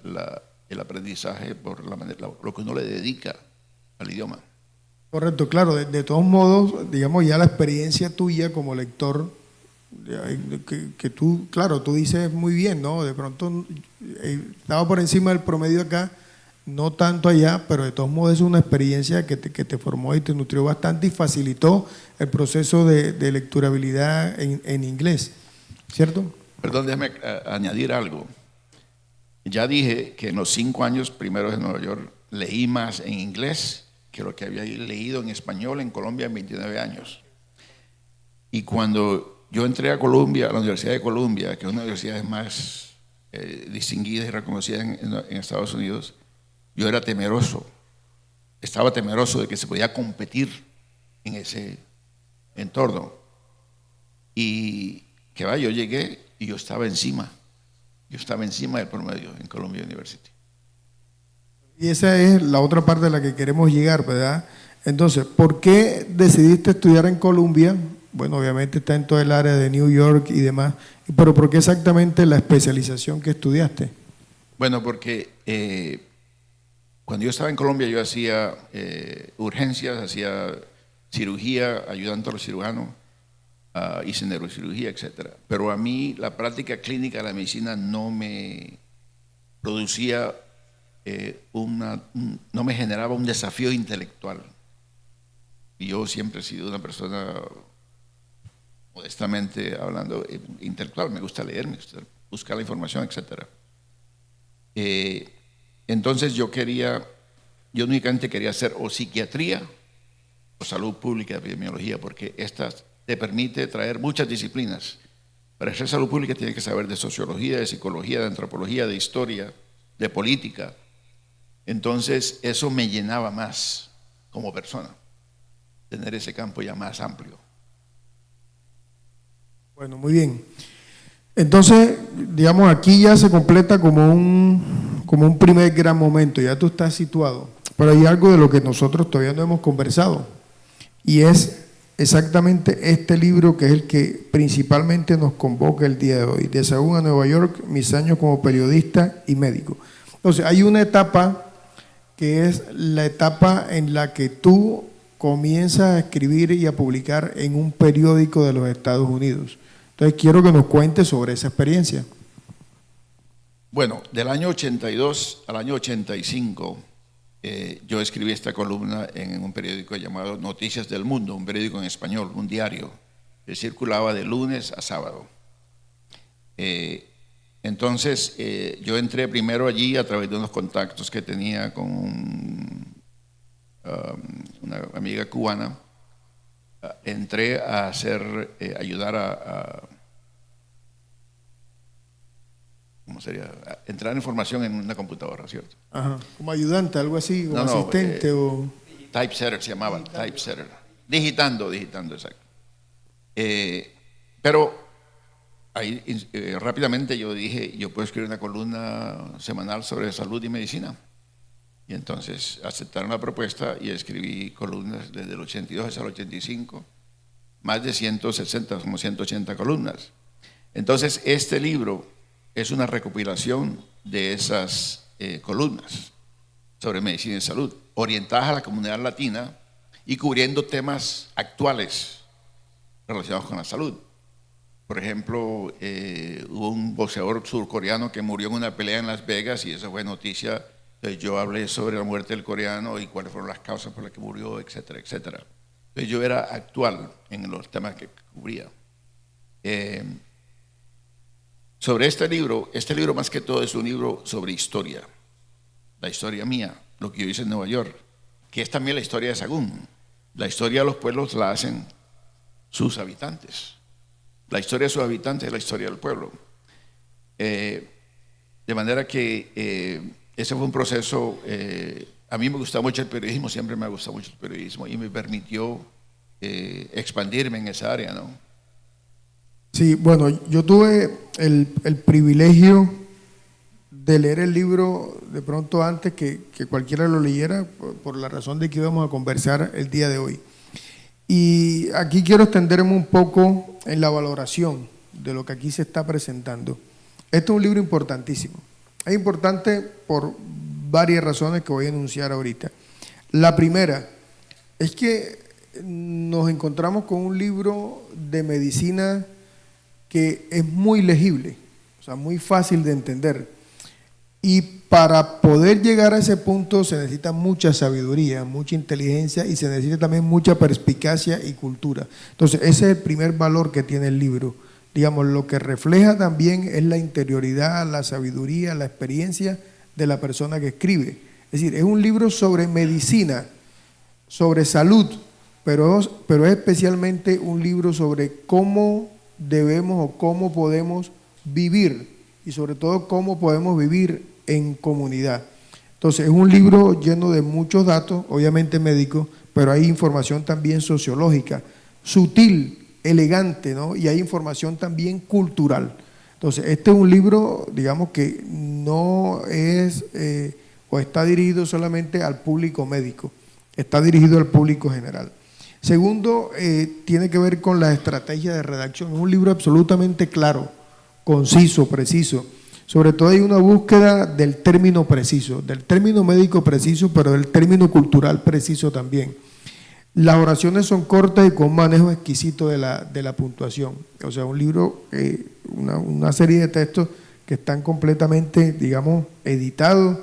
el aprendizaje por lo que uno le dedica al idioma. Correcto, claro, de todos modos, digamos, ya la experiencia tuya como lector, que tú, claro, tú dices muy bien, ¿no? De pronto estaba por encima del promedio acá, no tanto allá, pero de todos modos es una experiencia que te formó y te nutrió bastante y facilitó el proceso de lecturabilidad en inglés, ¿cierto? Perdón, déjame añadir algo. Ya dije que en los 5 años primeros en Nueva York leí más en inglés que lo que había leído en español en Colombia en 29 años. Y cuando yo entré a Colombia, a la Universidad de Colombia, que es una de las universidades más distinguidas y reconocidas en Estados Unidos, yo era temeroso, estaba temeroso de que se podía competir en ese entorno. Y que va, yo llegué y yo estaba encima del promedio en Columbia University. Y esa es la otra parte a la que queremos llegar, ¿verdad? Entonces, ¿por qué decidiste estudiar en Columbia? Bueno, obviamente está en todo el área de New York y demás, pero ¿por qué exactamente la especialización que estudiaste? Bueno, porque cuando yo estaba en Colombia yo hacía urgencias, hacía cirugía, ayudante a los cirujanos, hice neurocirugía, etc. Pero a mí la práctica clínica de la medicina no me producía no me generaba un desafío intelectual. Y yo siempre he sido una persona, modestamente hablando, intelectual. Me gusta leer, me gusta buscar la información, etc. Entonces yo únicamente quería hacer o psiquiatría o salud pública, epidemiología, porque estas te permite traer muchas disciplinas. Para hacer salud pública tienes que saber de sociología, de psicología, de antropología, de historia, de política. Entonces eso me llenaba más como persona, tener ese campo ya más amplio. Bueno, muy bien. Entonces, digamos, aquí ya se completa como un primer gran momento, ya tú estás situado, pero hay algo de lo que nosotros todavía no hemos conversado y es exactamente este libro que es el que principalmente nos convoca el día de hoy, de Sahagún a Nueva York, mis años como periodista y médico. Entonces, hay una etapa que es la etapa en la que tú comienzas a escribir y a publicar en un periódico de los Estados Unidos. Entonces, quiero que nos cuentes sobre esa experiencia. Bueno, del año 82 al año 85, yo escribí esta columna en un periódico llamado Noticias del Mundo, un periódico en español, un diario, que circulaba de lunes a sábado. Entonces, yo entré primero allí a través de unos contactos que tenía con una amiga cubana. Entré a ayudar a ¿cómo sería? A entrar en formación en una computadora, ¿cierto? Ajá. Como ayudante, algo así, como asistente o... Typesetter se llamaba, typesetter. Digitando, exacto. Pero ahí rápidamente yo dije, yo puedo escribir una columna semanal sobre salud y medicina. Y entonces aceptaron la propuesta y escribí columnas desde el 82 hasta el 85, más de 160, como 180 columnas. Entonces este libro es una recopilación de esas columnas sobre medicina y salud, orientadas a la comunidad latina y cubriendo temas actuales relacionados con la salud. Por ejemplo, hubo un boxeador surcoreano que murió en una pelea en Las Vegas y eso fue noticia. Entonces yo hablé sobre la muerte del coreano y cuáles fueron las causas por las que murió, etcétera, etcétera. Entonces yo era actual en los temas que cubría. Sobre este libro más que todo es un libro sobre historia, la historia mía, lo que yo hice en Nueva York, que es también la historia de Sagún. La historia de los pueblos la hacen sus habitantes. La historia de sus habitantes es la historia del pueblo. De manera que ese fue un proceso, a mí me gusta mucho el periodismo, siempre me ha gustado mucho el periodismo y me permitió expandirme en esa área, ¿no? Sí, bueno, yo tuve el privilegio de leer el libro de pronto antes que cualquiera lo leyera por la razón de que íbamos a conversar el día de hoy. Y aquí quiero extenderme un poco en la valoración de lo que aquí se está presentando. Este es un libro importantísimo. Es importante por varias razones que voy a enunciar ahorita. La primera es que nos encontramos con un libro de medicina que es muy legible, o sea, muy fácil de entender. Y para poder llegar a ese punto se necesita mucha sabiduría, mucha inteligencia y se necesita también mucha perspicacia y cultura. Entonces, ese es el primer valor que tiene el libro. Digamos, lo que refleja también es la interioridad, la sabiduría, la experiencia de la persona que escribe. Es decir, es un libro sobre medicina, sobre salud, pero es especialmente un libro sobre cómo debemos o cómo podemos vivir y sobre todo cómo podemos vivir en comunidad. Entonces es un libro lleno de muchos datos, obviamente médicos, pero hay información también sociológica, sutil, elegante, ¿no? Y hay información también cultural. Entonces este es un libro, digamos que no es o está dirigido solamente al público médico, está dirigido al público general. Segundo, tiene que ver con la estrategia de redacción. Es un libro absolutamente claro, conciso, preciso. Sobre todo hay una búsqueda del término preciso, del término médico preciso, pero del término cultural preciso también. Las oraciones son cortas y con un manejo exquisito de la puntuación. O sea, un libro, una serie de textos que están completamente, digamos, editados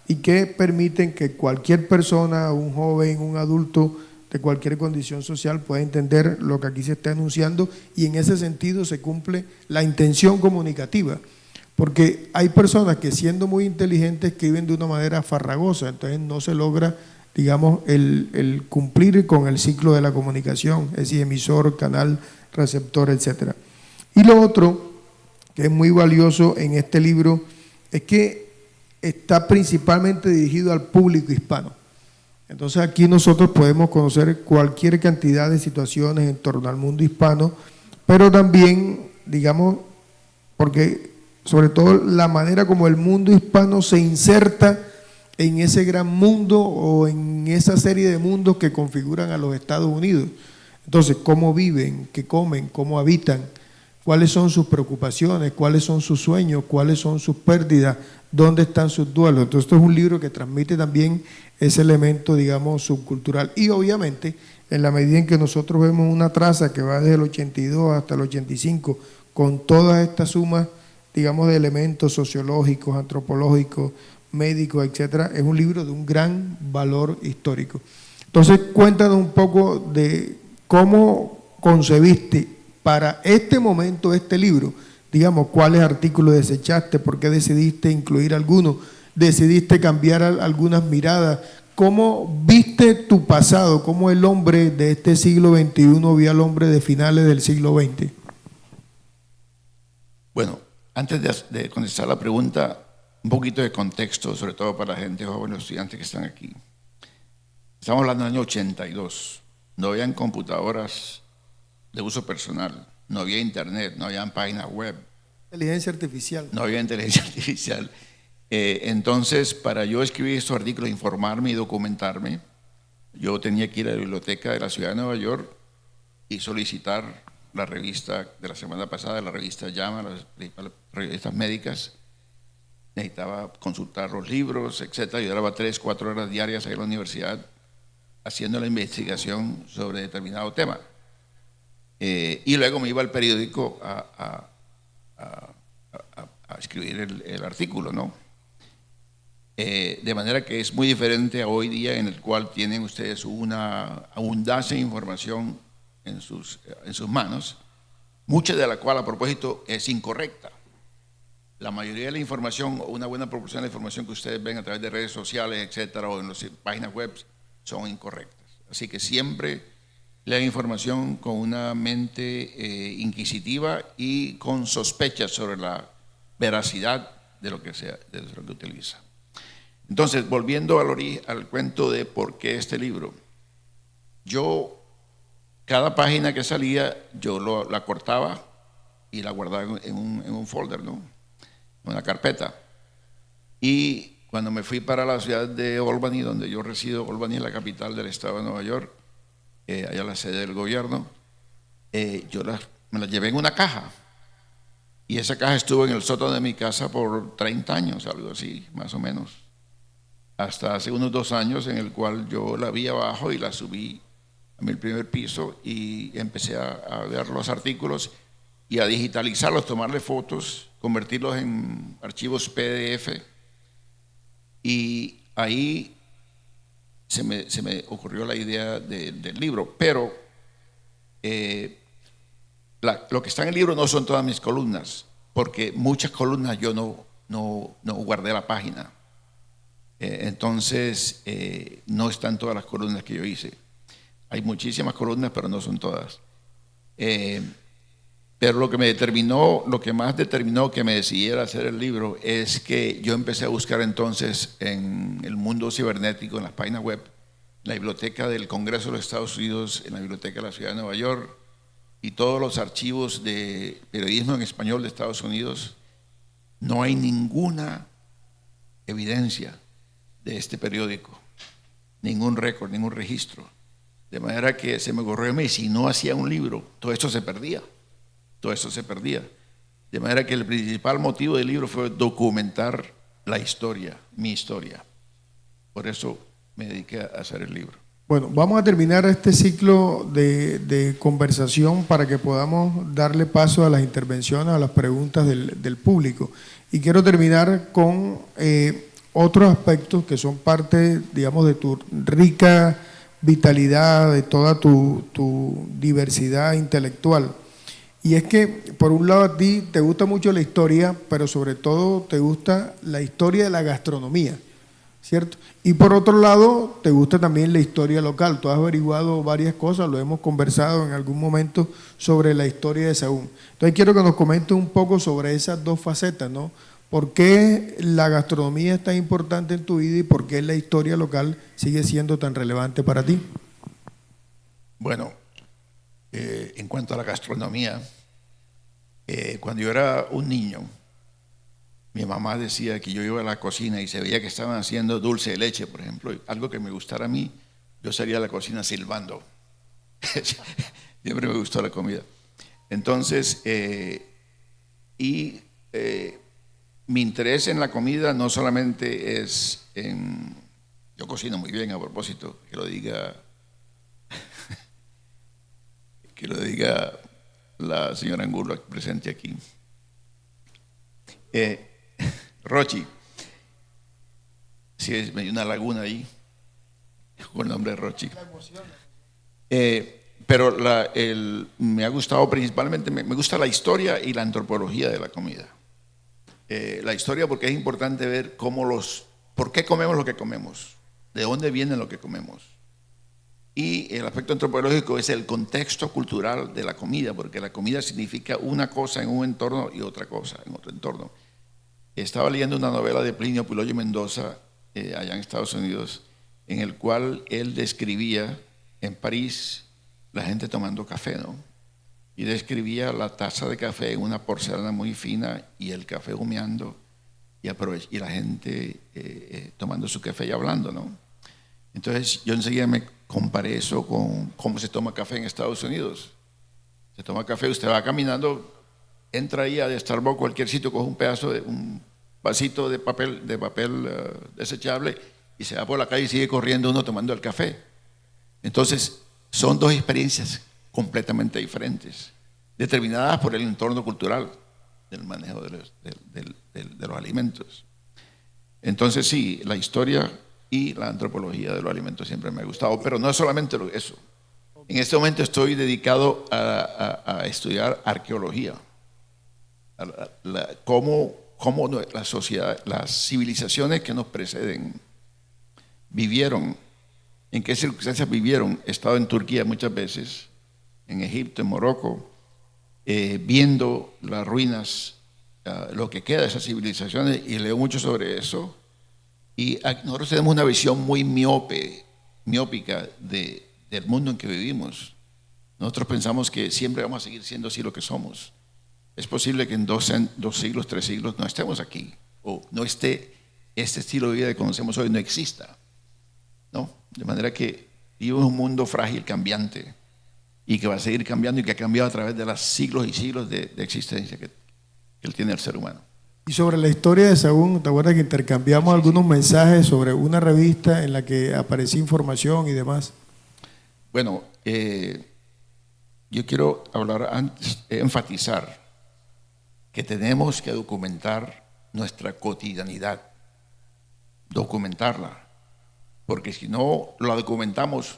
y que permiten que cualquier persona, un joven, un adulto, de cualquier condición social puede entender lo que aquí se está enunciando y en ese sentido se cumple la intención comunicativa, porque hay personas que siendo muy inteligentes escriben de una manera farragosa, entonces no se logra, digamos, el cumplir con el ciclo de la comunicación, es decir, emisor, canal, receptor, etc. Y lo otro que es muy valioso en este libro es que está principalmente dirigido al público hispano. Entonces aquí nosotros podemos conocer cualquier cantidad de situaciones en torno al mundo hispano, pero también, digamos, porque sobre todo la manera como el mundo hispano se inserta en ese gran mundo o en esa serie de mundos que configuran a los Estados Unidos. Entonces, cómo viven, qué comen, cómo habitan, cuáles son sus preocupaciones, cuáles son sus sueños, cuáles son sus pérdidas, dónde están sus duelos. Entonces, esto es un libro que transmite también ese elemento, digamos, subcultural. Y obviamente, en la medida en que nosotros vemos una traza que va desde el 82 hasta el 85, con todas estas sumas, digamos, de elementos sociológicos, antropológicos, médicos, etcétera, es un libro de un gran valor histórico. Entonces, cuéntanos un poco de cómo concebiste para este momento este libro. Digamos, ¿cuáles artículos desechaste? ¿Por qué decidiste incluir algunos? ¿Decidiste cambiar algunas miradas? ¿Cómo viste tu pasado? ¿Cómo el hombre de este siglo XXI vio al hombre de finales del siglo XX? Bueno, antes de contestar la pregunta, un poquito de contexto, sobre todo para la gente joven, los estudiantes que están aquí. Estamos hablando del año 82. No habían computadoras de uso personal, no había internet, no había páginas web. Inteligencia artificial. No había inteligencia artificial. Entonces, para yo escribir estos artículos, informarme y documentarme, yo tenía que ir a la biblioteca de la ciudad de Nueva York y solicitar la revista de la semana pasada, la revista Llama, las principales revistas médicas. Necesitaba consultar los libros, etc. Yo duraba 3, 4 horas diarias ahí en la universidad haciendo la investigación sobre determinado tema. Y luego me iba al periódico a escribir el artículo, ¿no? De manera que es muy diferente a hoy día, en el cual tienen ustedes una abundancia de información en sus manos, mucha de la cual, a propósito, es incorrecta. La mayoría de la información, o una buena proporción de la información que ustedes ven a través de redes sociales, etcétera, o en las páginas web, son incorrectas. Así que siempre lean información con una mente inquisitiva y con sospechas sobre la veracidad de lo que utiliza. Entonces, volviendo al cuento de por qué este libro, cada página que salía, yo la cortaba y la guardaba en un folder, ¿no? En una carpeta. Y cuando me fui para la ciudad de Albany, donde yo resido, Albany es la capital del estado de Nueva York, allá la sede del gobierno, me la llevé en una caja. Y esa caja estuvo en el sótano de mi casa por 30 años, algo así, más o menos. Hasta hace unos 2 años, en el cual yo la vi abajo y la subí a mi primer piso y empecé a ver los artículos y a digitalizarlos, tomarle fotos, convertirlos en archivos PDF. Y ahí se me ocurrió la idea del libro. Pero lo que está en el libro no son todas mis columnas, porque muchas columnas yo no guardé la página. Entonces, no están todas las columnas que yo hice. Hay muchísimas columnas, pero no son todas. Pero lo que más determinó que me decidiera hacer el libro es que yo empecé a buscar entonces en el mundo cibernético, en las páginas web, en la biblioteca del Congreso de los Estados Unidos, en la biblioteca de la ciudad de Nueva York y todos los archivos de periodismo en español de Estados Unidos. No hay ninguna evidencia de este periódico, ningún récord, ningún registro. De manera que se me ocurrió a mí, si no hacía un libro, todo esto se perdía. Todo esto se perdía. De manera que el principal motivo del libro fue documentar la historia, mi historia. Por eso me dediqué a hacer el libro. Bueno, vamos a terminar este ciclo de conversación para que podamos darle paso a las intervenciones, a las preguntas del público. Y quiero terminar con otros aspectos que son parte, digamos, de tu rica vitalidad, de toda tu diversidad intelectual. Y es que, por un lado, a ti te gusta mucho la historia, pero sobre todo te gusta la historia de la gastronomía, ¿cierto? Y por otro lado, te gusta también la historia local. Tú has averiguado varias cosas, lo hemos conversado en algún momento sobre la historia de Sahún. Entonces quiero que nos comentes un poco sobre esas dos facetas, ¿no? ¿Por qué la gastronomía es tan importante en tu vida y por qué la historia local sigue siendo tan relevante para ti? Bueno, en cuanto a la gastronomía, cuando yo era un niño, mi mamá decía que yo iba a la cocina y se veía que estaban haciendo dulce de leche, por ejemplo, algo que me gustara a mí, yo salía a la cocina silbando. Siempre me gustó la comida. Entonces, mi interés en la comida no solamente es en... Yo cocino muy bien, a propósito, que lo diga la señora Angulo presente aquí. Rochi, Sí, me dio una laguna ahí, con el nombre de Rochi. Pero me ha gustado principalmente, me gusta la historia y la antropología de la comida. La historia porque es importante ver por qué comemos lo que comemos, de dónde viene lo que comemos. Y el aspecto antropológico es el contexto cultural de la comida, porque la comida significa una cosa en un entorno y otra cosa en otro entorno. Estaba leyendo una novela de Plinio Puloyo Mendoza, allá en Estados Unidos, en el cual él describía en París la gente tomando café, ¿no? Y describía la taza de café en una porcelana muy fina y el café humeando y la gente tomando su café y hablando, ¿no? Entonces yo enseguida me comparé eso con cómo se toma café en Estados Unidos. Se toma café, usted va caminando, entra ahí a Starbucks, cualquier sitio, coge un vasito de papel desechable y se va por la calle y sigue corriendo uno tomando el café. Entonces son dos experiencias completamente diferentes, determinadas por el entorno cultural del manejo de los alimentos. Entonces sí, la historia y la antropología de los alimentos siempre me ha gustado, pero no es solamente eso. En este momento estoy dedicado a estudiar arqueología, cómo la sociedad, las civilizaciones que nos preceden vivieron, en qué circunstancias vivieron. He estado en Turquía muchas veces, en Egipto, en Morocco, viendo las ruinas, lo que queda de esas civilizaciones, y leo mucho sobre eso. Y nosotros tenemos una visión muy miópica del mundo en que vivimos. Nosotros pensamos que siempre vamos a seguir siendo así lo que somos. Es posible que en 2 siglos, 3 siglos no estemos aquí, o no esté este estilo de vida que conocemos hoy, no exista, ¿no? De manera que vivimos un mundo frágil, cambiante, y que va a seguir cambiando y que ha cambiado a través de los siglos y siglos de existencia que él tiene el ser humano. Y sobre la historia de Sahagún, ¿te acuerdas que intercambiamos algunos mensajes sobre una revista en la que aparecía información y demás? Bueno, yo quiero hablar antes, enfatizar que tenemos que documentar nuestra cotidianidad, documentarla, porque si no la documentamos,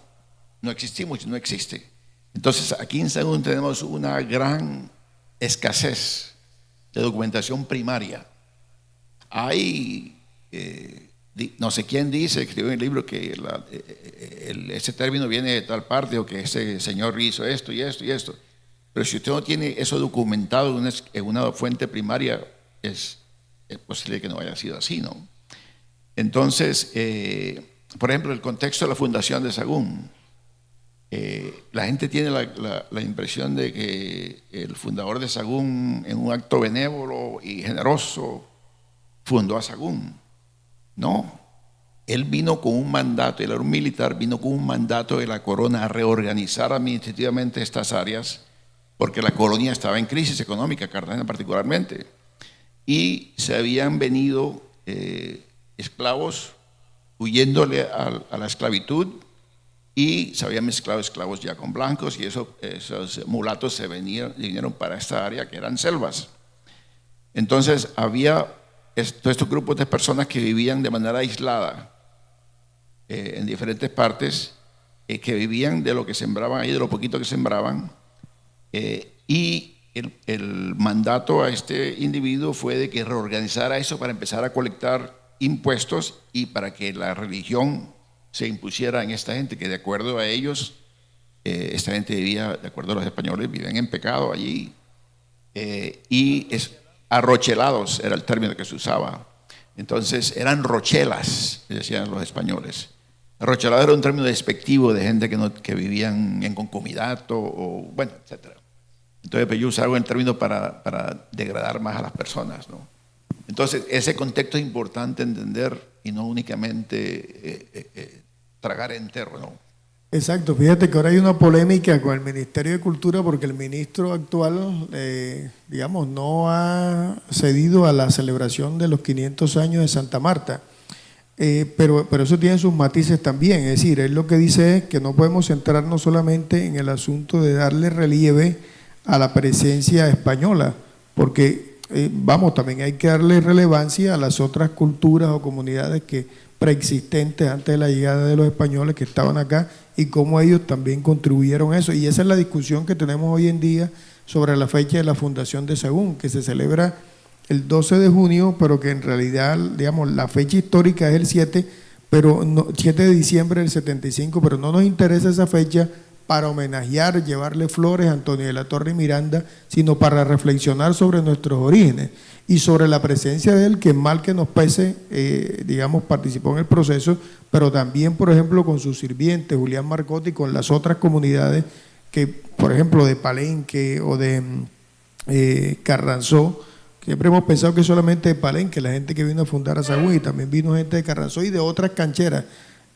no existimos, no existe. Entonces, aquí en Sahagún tenemos una gran escasez de documentación primaria. Hay, no sé quién dice, escribió en el libro que ese término viene de tal parte, o que ese señor hizo esto y esto y esto. Pero si usted no tiene eso documentado en una fuente primaria, es posible que no haya sido así, ¿no? Entonces, por ejemplo, el contexto de la fundación de Sahagún. La gente tiene la impresión de que el fundador de Sahagún, en un acto benévolo y generoso, fundó a Sahagún. No, él vino con un mandato, él era un militar, vino con un mandato de la corona a reorganizar administrativamente estas áreas, porque la colonia estaba en crisis económica, Cartagena particularmente, y se habían venido esclavos huyéndole a la esclavitud, y se habían mezclado esclavos ya con blancos, y esos mulatos vinieron para esta área que eran selvas. Entonces había todos estos grupos de personas que vivían de manera aislada en diferentes partes, que vivían de lo que sembraban ahí, de lo poquito que sembraban, y el mandato a este individuo fue de que reorganizara eso para empezar a colectar impuestos y para que la religión se impusiera en esta gente, que de acuerdo a ellos, esta gente vivía, de acuerdo a los españoles, vivían en pecado allí, y arrochelados era el término que se usaba. Entonces eran rochelas, decían los españoles. Arrochelado era un término despectivo de gente que vivían en concomidato, o bueno, etc. Entonces pues, yo usaba el término para degradar más a las personas, ¿no? Entonces ese contexto es importante entender, y no únicamente tragar entero, ¿no? Exacto, fíjate que ahora hay una polémica con el Ministerio de Cultura porque el ministro actual, digamos, no ha cedido a la celebración de los 500 años de Santa Marta, pero eso tiene sus matices también. Es decir, él lo que dice es que no podemos centrarnos solamente en el asunto de darle relieve a la presencia española, porque vamos, también hay que darle relevancia a las otras culturas o comunidades que preexistentes antes de la llegada de los españoles que estaban acá y cómo ellos también contribuyeron a eso. Y esa es la discusión que tenemos hoy en día sobre la fecha de la fundación de Sahagún, que se celebra el 12 de junio, pero que en realidad, digamos, la fecha histórica es el 7, pero 7 de diciembre del 75, pero no nos interesa esa fecha para homenajear, llevarle flores a Antonio de la Torre y Miranda, sino para reflexionar sobre nuestros orígenes y sobre la presencia de él, que mal que nos pese, digamos, participó en el proceso, pero también, por ejemplo, con sus sirvientes, Julián Marcotti, con las otras comunidades que, por ejemplo, de Palenque o de Carranzó. Siempre hemos pensado que solamente de Palenque, la gente que vino a fundar a Sahagún, y también vino gente de Carranzó y de otras cancheras,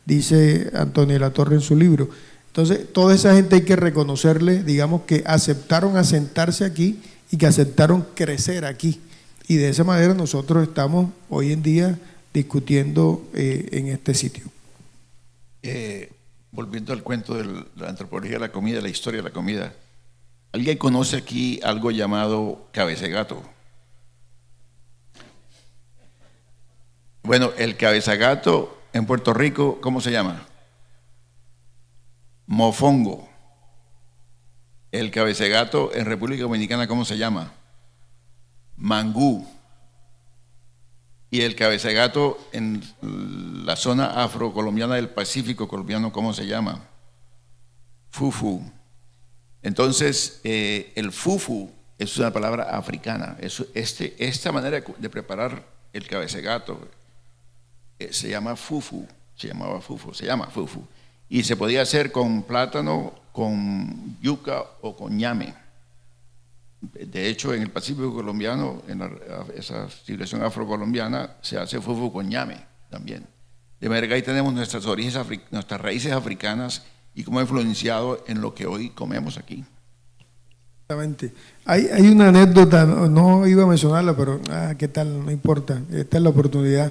dice Antonio de la Torre en su libro. Entonces, toda esa gente hay que reconocerle, digamos, que aceptaron asentarse aquí y que aceptaron crecer aquí. Y de esa manera nosotros estamos hoy en día discutiendo en este sitio. Volviendo al cuento de la antropología de la comida, la historia de la comida, ¿alguien conoce aquí algo llamado cabecegato? Bueno, el cabezagato en Puerto Rico, ¿cómo se llama? Mofongo. El cabecegato en República Dominicana, ¿cómo se llama? Mangú. Y el cabecegato en la zona afrocolombiana del Pacífico colombiano, ¿cómo se llama? Fufu. Entonces, el fufu es una palabra africana. Esta manera de preparar el cabecegato se llama fufu, se llama fufu. Y se podía hacer con plátano, con yuca o con ñame. De hecho, en el Pacífico colombiano, en esa civilización afrocolombiana, se hace fufu con ñame también. De manera que ahí tenemos nuestras raíces africanas y cómo ha influenciado en lo que hoy comemos aquí. Exactamente. Hay una anécdota, no iba a mencionarla, pero ¿qué tal? No importa, esta es la oportunidad.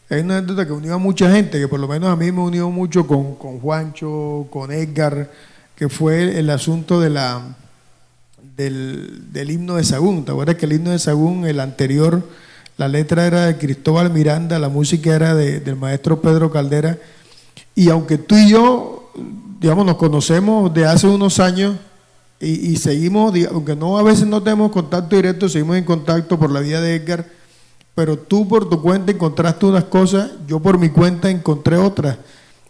Hay una anécdota que unió a mucha gente, que por lo menos a mí me unió mucho con Juancho, con Edgar, que fue el asunto del himno de Sahagún. ¿Te acuerdas que el himno de Sahagún, el anterior, la letra era de Cristóbal Miranda, la música era del maestro Pedro Caldera? Y aunque tú y yo, digamos, nos conocemos de hace unos años y seguimos, aunque no a veces no tenemos contacto directo, seguimos en contacto por la vía de Edgar, pero tú por tu cuenta encontraste unas cosas, yo por mi cuenta encontré otras.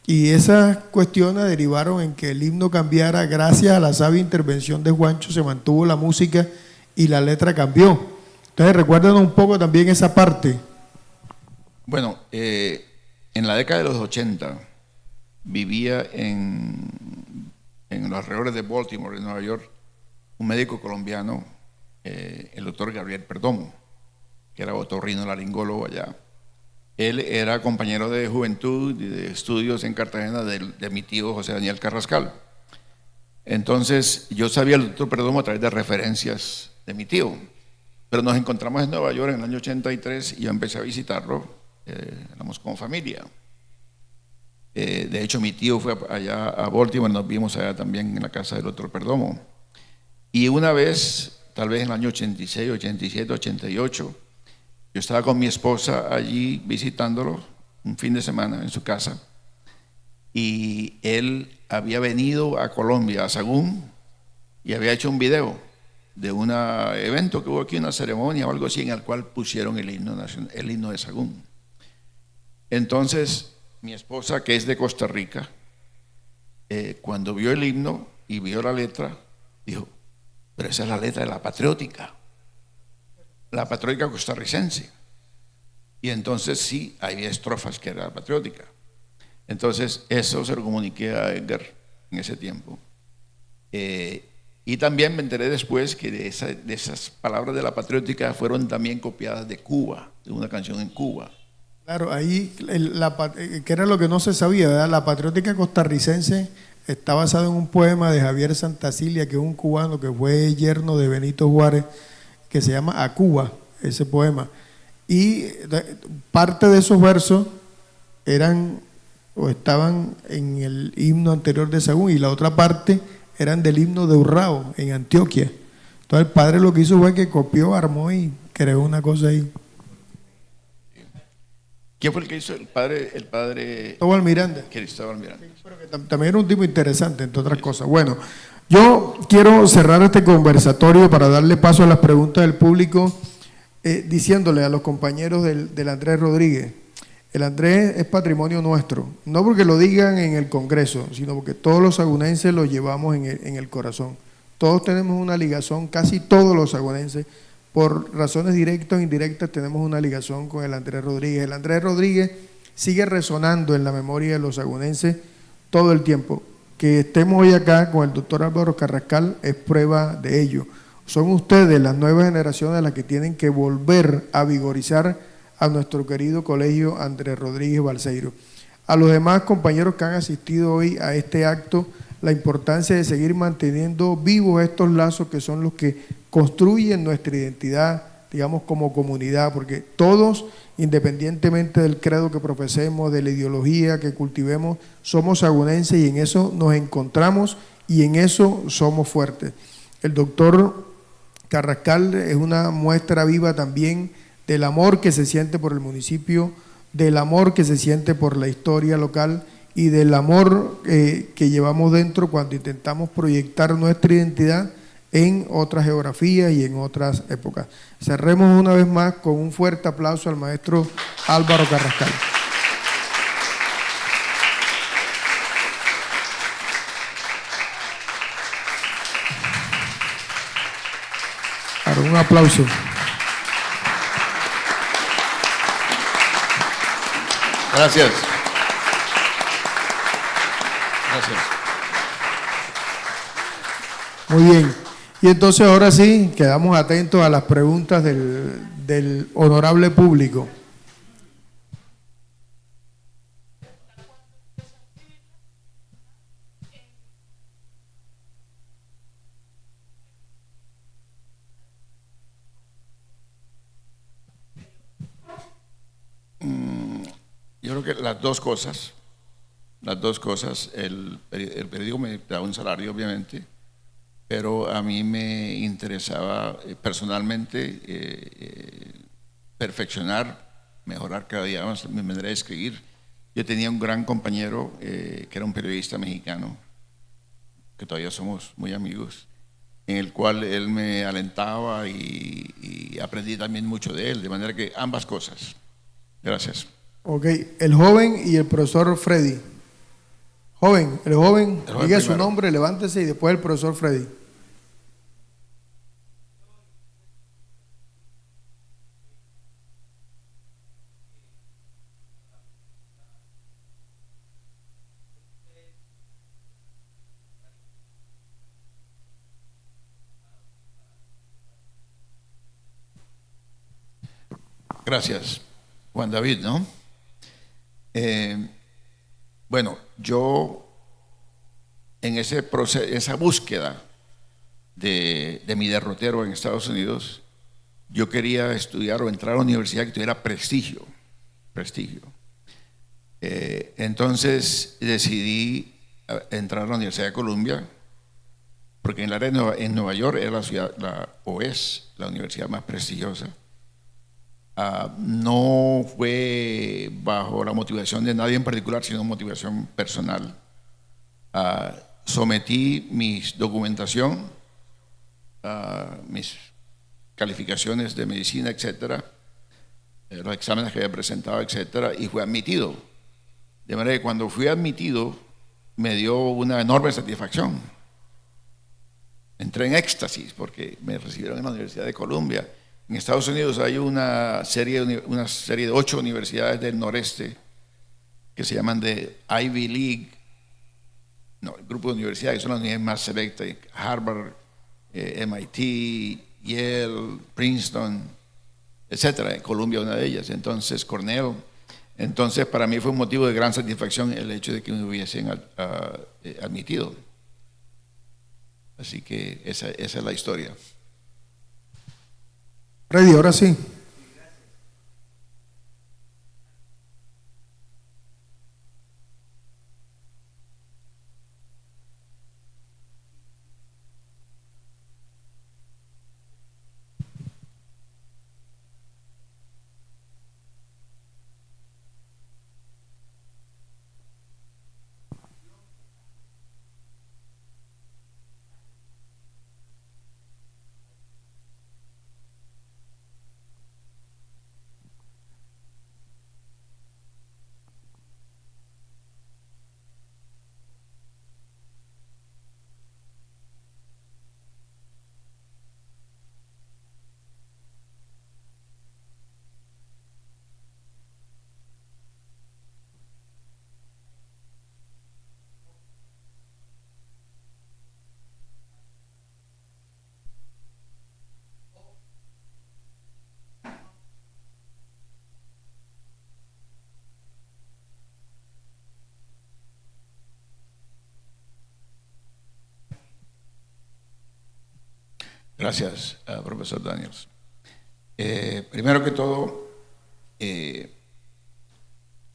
Y esas cuestiones derivaron en que el himno cambiara. Gracias a la sabia intervención de Juancho se mantuvo la música y la letra cambió. Entonces recuérdanos un poco también esa parte. Bueno, en la década de los 80 vivía en los alrededores de Baltimore, en Nueva York, un médico colombiano, el doctor Gabriel Perdomo, que era otorrinolaringólogo allá. Él era compañero de juventud y de estudios en Cartagena de mi tío José Daniel Carrascal. Entonces, yo sabía el doctor Perdomo a través de referencias de mi tío, pero nos encontramos en Nueva York en el año 83 y yo empecé a visitarlo, éramos como familia. De hecho, mi tío fue allá a Baltimore, nos vimos allá también en la casa del doctor Perdomo. Y una vez, tal vez en el año 86, 87, 88, yo estaba con mi esposa allí visitándolo un fin de semana en su casa y él había venido a Colombia, a Sahagún, y había hecho un video de un evento que hubo aquí, una ceremonia o algo así, en el cual pusieron el himno de Sahagún. Entonces, mi esposa, que es de Costa Rica, cuando vio el himno y vio la letra, dijo, pero esa es la letra de la patriótica costarricense. Y entonces sí, había estrofas que era patriótica. Entonces eso se lo comuniqué a Edgar en ese tiempo. Y también me enteré después que de esas palabras de la patriótica fueron también copiadas de Cuba, de una canción en Cuba. Claro, ahí, que era lo que no se sabía, ¿verdad? La patriótica costarricense está basada en un poema de Javier Santacilia, que es un cubano que fue yerno de Benito Juárez, que se llama A Cuba, ese poema. Y parte de esos versos eran o estaban en el himno anterior de Sahagún y la otra parte eran del himno de Urrao en Antioquia. Entonces el padre lo que hizo fue que copió, armó y creó una cosa ahí. ¿Quién fue el que hizo el padre Cristóbal Miranda. Cristóbal Miranda? Pero que también era un tipo interesante, entre otras cosas. Bueno, yo quiero cerrar este conversatorio para darle paso a las preguntas del público, diciéndole a los compañeros del Andrés Rodríguez, el Andrés es patrimonio nuestro, no porque lo digan en el Congreso, sino porque todos los sagunenses lo llevamos en el corazón. Todos tenemos una ligazón, casi todos los sagunenses, por razones directas o indirectas, tenemos una ligazón con el Andrés Rodríguez. El Andrés Rodríguez sigue resonando en la memoria de los sagunenses todo el tiempo. Que estemos hoy acá con el doctor Álvaro Carrascal es prueba de ello. Son ustedes, las nuevas generaciones, las que tienen que volver a vigorizar a nuestro querido colegio Andrés Rodríguez Balseiro. A los demás compañeros que han asistido hoy a este acto, la importancia de seguir manteniendo vivos estos lazos que son los que construyen nuestra identidad, digamos, como comunidad, porque todos, independientemente del credo que profesemos, de la ideología que cultivemos, somos sagunenses y en eso nos encontramos y en eso somos fuertes. El doctor Carrascal es una muestra viva también del amor que se siente por el municipio, del amor que se siente por la historia local y del amor que llevamos dentro cuando intentamos proyectar nuestra identidad en otras geografías y en otras épocas. Cerremos una vez más con un fuerte aplauso al maestro Álvaro Carrascal. Claro, un aplauso. Gracias. Gracias. Muy bien. Y entonces ahora sí, quedamos atentos a las preguntas del honorable público. Yo creo que las dos cosas, el periódico me da un salario obviamente, pero a mí me interesaba personalmente perfeccionar, mejorar cada día más mi manera de escribir. Yo tenía un gran compañero que era un periodista mexicano, que todavía somos muy amigos, en el cual él me alentaba y aprendí también mucho de él, de manera que ambas cosas. Gracias. Ok, el joven y el profesor Freddy. Joven, el joven, diga su primero. nombre, levántese y después el profesor Freddy. Gracias, Juan David, ¿no? Bueno, yo en ese proceso, esa búsqueda de mi derrotero en Estados Unidos, yo quería estudiar o entrar a una universidad que tuviera prestigio. Entonces decidí entrar a la Universidad de Columbia, porque en el área en Nueva York era la ciudad, o es la universidad más prestigiosa. No fue bajo la motivación de nadie en particular, sino motivación personal. Sometí mi documentación, mis calificaciones de medicina, etcétera, los exámenes que había presentado, etcétera, y fui admitido. De manera que cuando fui admitido, me dio una enorme satisfacción. Entré en éxtasis porque me recibieron en la Universidad de Columbia. En Estados Unidos hay una serie de 8 universidades del noreste que se llaman de Ivy League, no, el grupo de universidades, son las unidades más selectas: Harvard, MIT, Yale, Princeton, etcétera. Columbia, una de ellas. Entonces, Cornell. Entonces, para mí fue un motivo de gran satisfacción el hecho de que me hubiesen admitido. Así que esa es la historia. Freddy, ahora sí. Gracias, profesor Daniels. Primero que todo,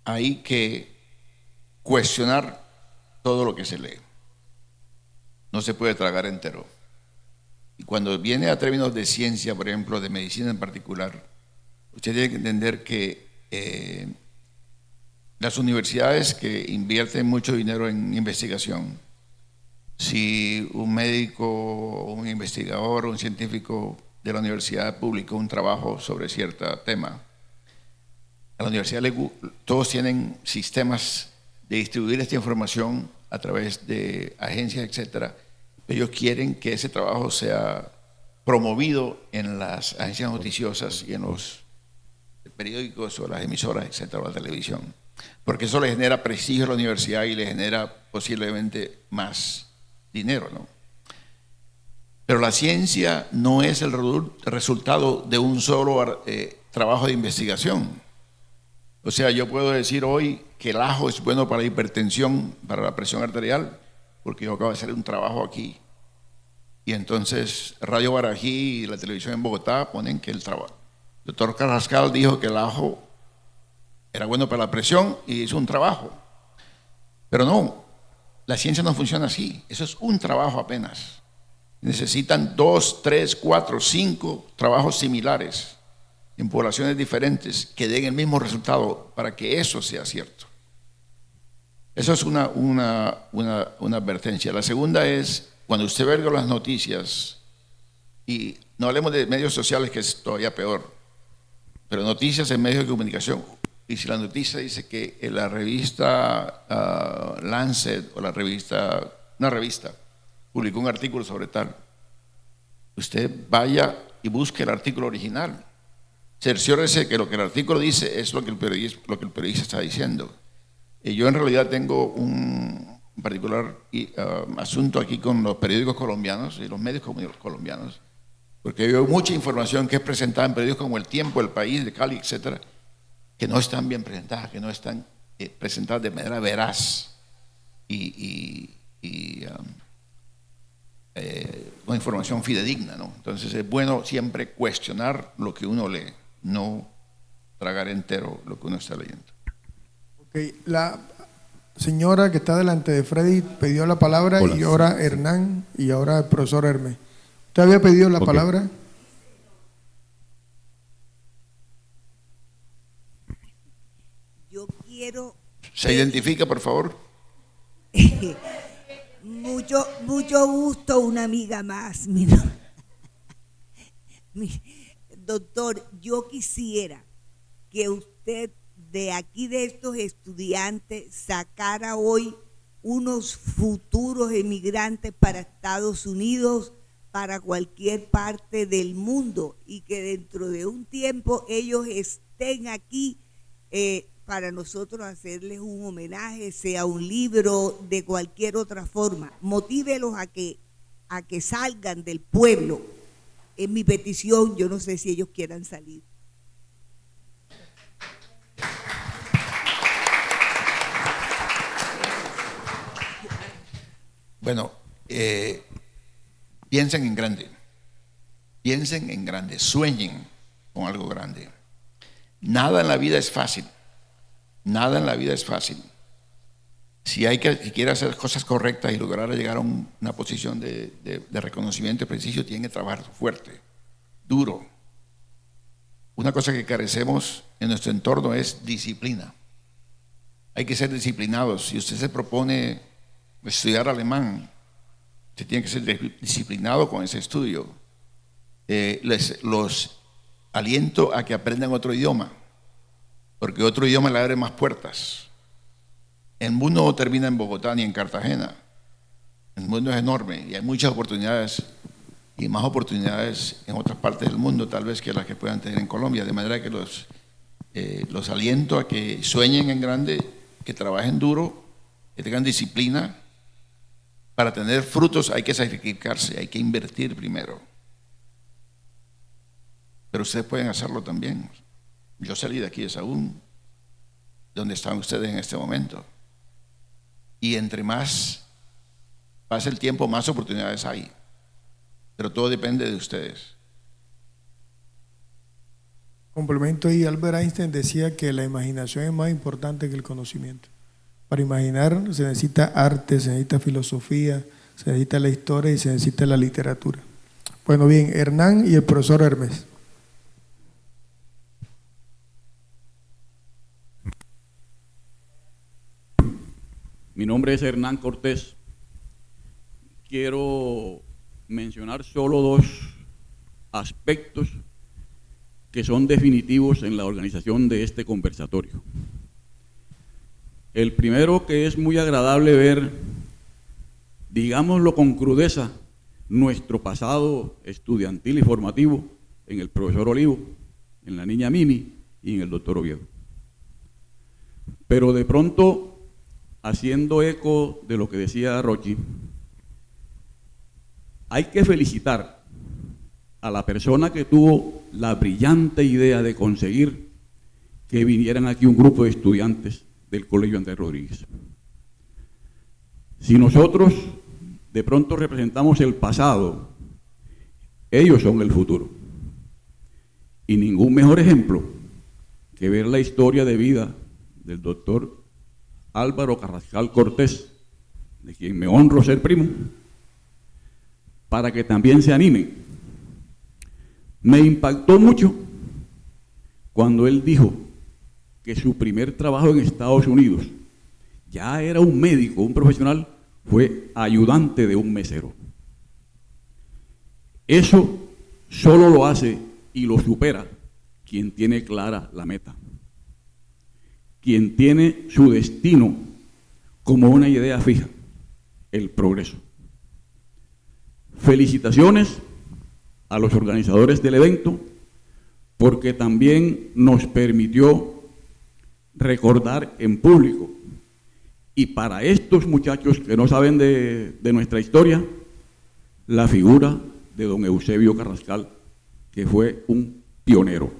hay que cuestionar todo lo que se lee. No se puede tragar entero. Y cuando viene a términos de ciencia, por ejemplo, de medicina en particular, usted tiene que entender que las universidades que invierten mucho dinero en investigación, si un médico, un investigador, un científico de la universidad publicó un trabajo sobre cierto tema, a la universidad todos tienen sistemas de distribuir esta información a través de agencias, etcétera. Ellos quieren que ese trabajo sea promovido en las agencias noticiosas y en los periódicos o las emisoras, etcétera, o la televisión, porque eso le genera prestigio a la universidad y le genera posiblemente más dinero, ¿no? Pero la ciencia no es el resultado de un solo trabajo de investigación. O sea, yo puedo decir hoy que el ajo es bueno para la hipertensión, para la presión arterial, porque yo acabo de hacer un trabajo aquí. Y entonces Radio Barají y la televisión en Bogotá ponen que el doctor Carrascal dijo que el ajo era bueno para la presión y hizo un trabajo. Pero no, la ciencia no funciona así. Eso es un trabajo apenas. Necesitan 2, 3, 4, 5 trabajos similares en poblaciones diferentes que den el mismo resultado para que eso sea cierto. Eso es una advertencia. La segunda es, cuando usted ve las noticias, y no hablemos de medios sociales, que es todavía peor, pero noticias en medios de comunicación, y si la noticia dice que en la revista Lancet o una revista publicó un artículo sobre tal, usted vaya y busque el artículo original. Cerciórese que lo que el artículo dice es lo que el periodista está diciendo. Y yo en realidad tengo un particular asunto aquí con los periódicos colombianos y los medios colombianos, porque hay mucha información que es presentada en periódicos como El Tiempo, El País, de Cali, etcétera, que no están bien presentadas, que no están presentadas de manera veraz con información fidedigna, ¿no? Entonces es bueno siempre cuestionar lo que uno lee, no tragar entero lo que uno está leyendo. Okay. La señora que está delante de Freddy pidió la palabra. Hola, y ahora sí. Hernán y ahora el profesor Hermes. ¿Usted había pedido la palabra? Yo quiero... ¿Se identifica, por favor? Mucho gusto, una amiga más. Doctor, yo quisiera que usted de aquí, de estos estudiantes, sacara hoy unos futuros emigrantes para Estados Unidos, para cualquier parte del mundo, y que dentro de un tiempo ellos estén aquí para nosotros hacerles un homenaje, sea un libro, de cualquier otra forma. Motívelos a que salgan del pueblo. Es mi petición, yo no sé si ellos quieran salir. Bueno, piensen en grande, sueñen con algo grande. Nada en la vida es fácil. Si quiere hacer cosas correctas y lograr llegar a una posición de reconocimiento y prestigio, tiene que trabajar fuerte, duro. Una cosa que carecemos en nuestro entorno es disciplina. Hay que ser disciplinados. Si usted se propone estudiar alemán, usted tiene que ser disciplinado con ese estudio. Los aliento a que aprendan otro idioma, porque otro idioma le abre más puertas. El mundo no termina en Bogotá ni en Cartagena. El mundo es enorme y hay muchas oportunidades, y más oportunidades en otras partes del mundo tal vez que las que puedan tener en Colombia, de manera que los aliento a que sueñen en grande, que trabajen duro, que tengan disciplina. Para tener frutos hay que sacrificarse, hay que invertir primero. Pero ustedes pueden hacerlo también. Yo salí de aquí de Sahún, donde están ustedes en este momento. Y entre más pasa el tiempo, más oportunidades hay. pero todo depende de ustedes. Complemento ahí, Albert Einstein decía que la imaginación es más importante que el conocimiento. Para imaginar se necesita arte, se necesita filosofía, se necesita la historia y se necesita la literatura. Bueno, bien, Hernán y el profesor Hermes. Mi nombre es Hernán Cortés. Quiero mencionar solo dos aspectos que son definitivos en la organización de este conversatorio. El primero, que es muy agradable ver, digámoslo con crudeza, nuestro pasado estudiantil y formativo en el profesor Olivo, en la niña Mimi y en el doctor Oviedo. Pero de pronto, haciendo eco de lo que decía Rochi, hay que felicitar a la persona que tuvo la brillante idea de conseguir que vinieran aquí un grupo de estudiantes del Colegio Andrés Rodríguez. Si nosotros de pronto representamos el pasado, ellos son el futuro. Y ningún mejor ejemplo que ver la historia de vida del doctor Álvaro Carrascal Cortés, de quien me honro ser primo, para que también se animen. Me impactó mucho cuando él dijo que su primer trabajo en Estados Unidos, ya era un médico, un profesional, fue ayudante de un mesero. Eso solo lo hace y lo supera quien tiene clara la meta, quien tiene su destino como una idea fija, el progreso. Felicitaciones a los organizadores del evento, porque también nos permitió recordar en público, y para estos muchachos que no saben de nuestra historia, la figura de don Eusebio Carrascal, que fue un pionero.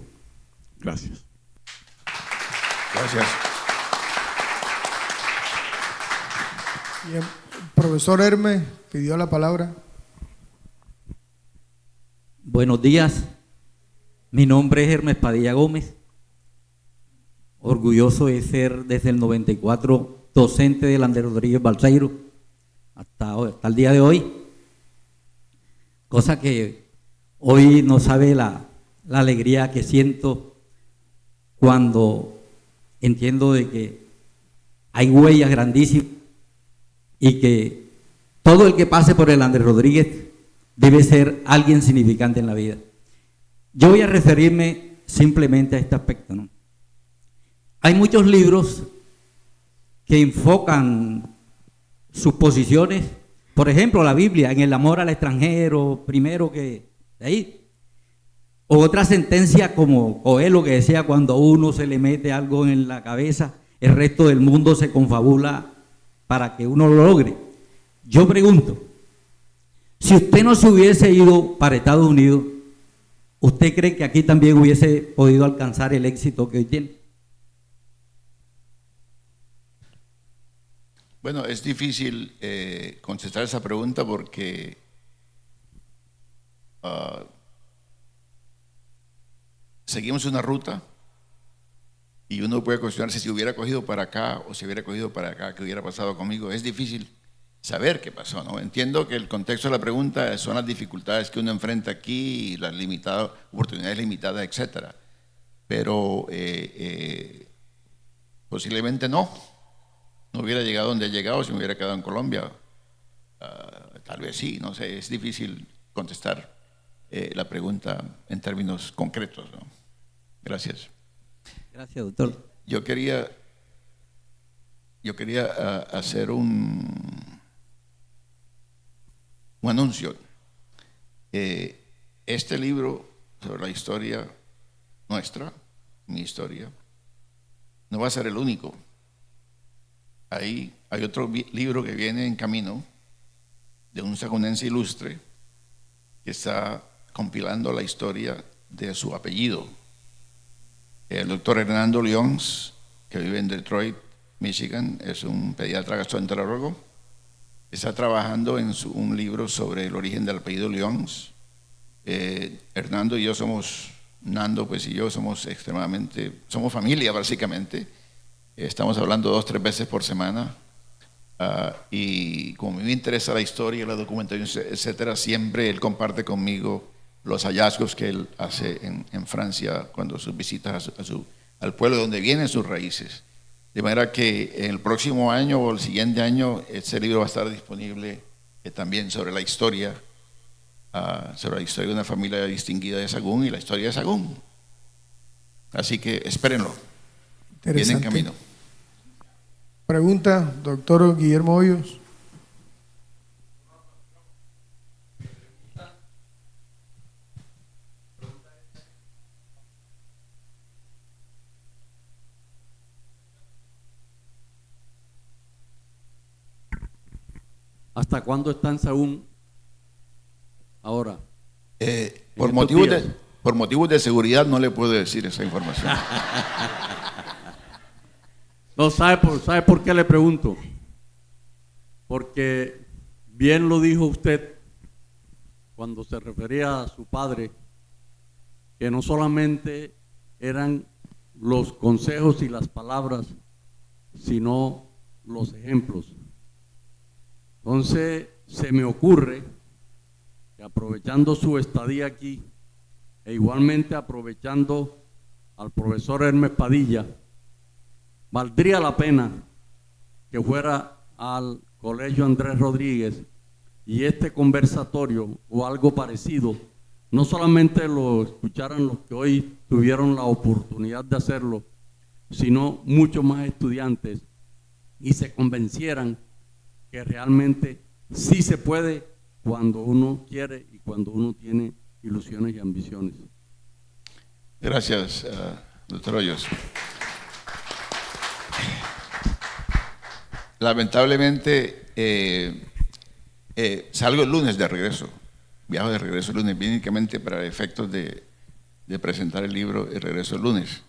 Gracias. Gracias. Bien, profesor Hermes pidió la palabra. Buenos días, mi nombre es Hermes Padilla Gómez, orgulloso de ser desde el 94 docente del Andrés Rodríguez Balseiro hasta el día de hoy, cosa que hoy no sabe la alegría que siento cuando entiendo de que hay huellas grandísimas y que todo el que pase por el Andrés Rodríguez debe ser alguien significante en la vida. Yo voy a referirme simplemente a este aspecto, ¿no? Hay muchos libros que enfocan sus posiciones, por ejemplo, la Biblia, en el amor al extranjero, primero que de ahí. O otra sentencia como Coelho, que decía, cuando a uno se le mete algo en la cabeza, el resto del mundo se confabula para que uno lo logre. Yo pregunto, si usted no se hubiese ido para Estados Unidos, ¿usted cree que aquí también hubiese podido alcanzar el éxito que hoy tiene? Bueno, es difícil contestar esa pregunta porque seguimos una ruta y uno puede cuestionarse si hubiera cogido para acá o si hubiera cogido para acá, ¿qué hubiera pasado conmigo? Es difícil saber qué pasó, ¿no? Entiendo que el contexto de la pregunta son las dificultades que uno enfrenta aquí, y las oportunidades limitadas, etcétera. Pero posiblemente no hubiera llegado donde he llegado si me hubiera quedado en Colombia. Tal vez sí, no sé, es difícil contestar la pregunta en términos concretos, ¿no? Gracias. Gracias, doctor. Yo quería hacer un anuncio. Este libro sobre la historia nuestra, mi historia, no va a ser el único. Ahí hay otro libro que viene en camino de un sajonense ilustre que está compilando la historia de su apellido. El doctor Hernando Lyons, que vive en Detroit, Michigan, es un pediatra gastroenterólogo está trabajando en un libro sobre el origen del apellido Lyons. Hernando y yo somos, Nando pues y yo somos somos familia básicamente. Estamos hablando 2 o 3 veces por semana. Y como me interesa la historia, la documentación, etcétera, siempre él comparte conmigo los hallazgos que él hace en Francia cuando sus visitas al pueblo donde vienen sus raíces. De manera que en el próximo año o el siguiente año ese libro va a estar disponible también sobre la historia de una familia distinguida de Sahagún y la historia de Sahagún. Así que espérenlo. Viene en camino. Pregunta, doctor Guillermo Hoyos. ¿Hasta cuándo está en Sahagún ahora? Por motivos de seguridad no le puedo decir esa información. No, ¿sabe por qué le pregunto? Porque bien lo dijo usted cuando se refería a su padre, que no solamente eran los consejos y las palabras, sino los ejemplos. Entonces, se me ocurre que aprovechando su estadía aquí, e igualmente aprovechando al profesor Hermes Padilla, valdría la pena que fuera al Colegio Andrés Rodríguez y este conversatorio o algo parecido, no solamente lo escucharan los que hoy tuvieron la oportunidad de hacerlo, sino muchos más estudiantes y se convencieran que realmente sí se puede cuando uno quiere y cuando uno tiene ilusiones y ambiciones. Gracias, doctor Hoyos. Lamentablemente salgo el lunes de regreso, viajo de regreso el lunes, únicamente para efectos de presentar el libro y regreso el lunes.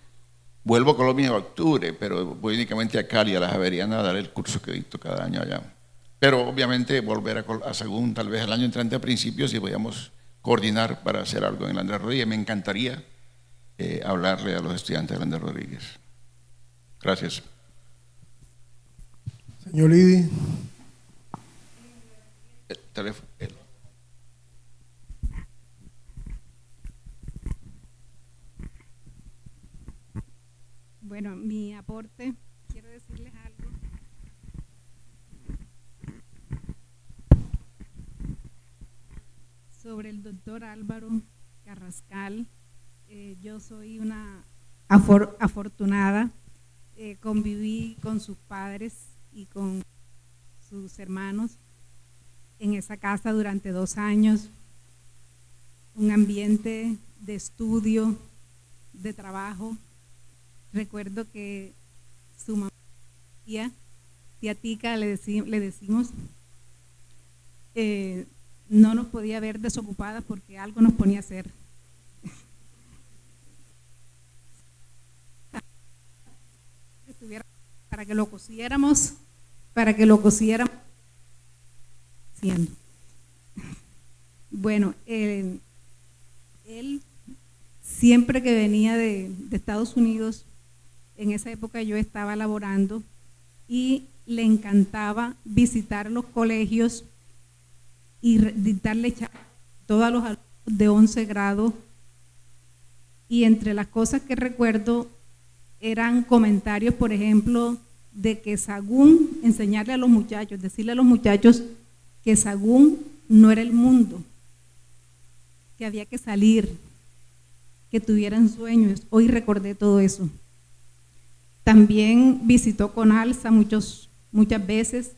Vuelvo a Colombia en octubre, pero voy únicamente a Cali, a la Javeriana, a dar el curso que dicto cada año allá. Pero obviamente volver a Sahagún tal vez el año entrante a principios y podíamos coordinar para hacer algo en el Andrés Rodríguez. Me encantaría hablarle a los estudiantes del Andrés Rodríguez. Gracias. Señor Lidi. El teléfono. Bueno, mi aporte, quiero decirles algo. Sobre el doctor Álvaro Carrascal. Yo soy una afortunada, conviví con sus padres y con sus hermanos en esa casa durante 2 años, un ambiente de estudio, de trabajo. Recuerdo que su mamá, tía Tica, le decimos, no nos podía ver desocupada porque algo nos ponía a hacer. Para que lo cosiéramos haciendo. Bueno, él siempre que venía de Estados Unidos, en esa época yo estaba laborando y le encantaba visitar los colegios y dictarle charlas a todos los alumnos de 11 grado, y entre las cosas que recuerdo eran comentarios, por ejemplo, de que Sahagún, enseñarle a los muchachos, decirle a los muchachos que Sahagún no era el mundo, que había que salir, que tuvieran sueños. Hoy recordé todo eso. También visitó Conalsa muchas veces,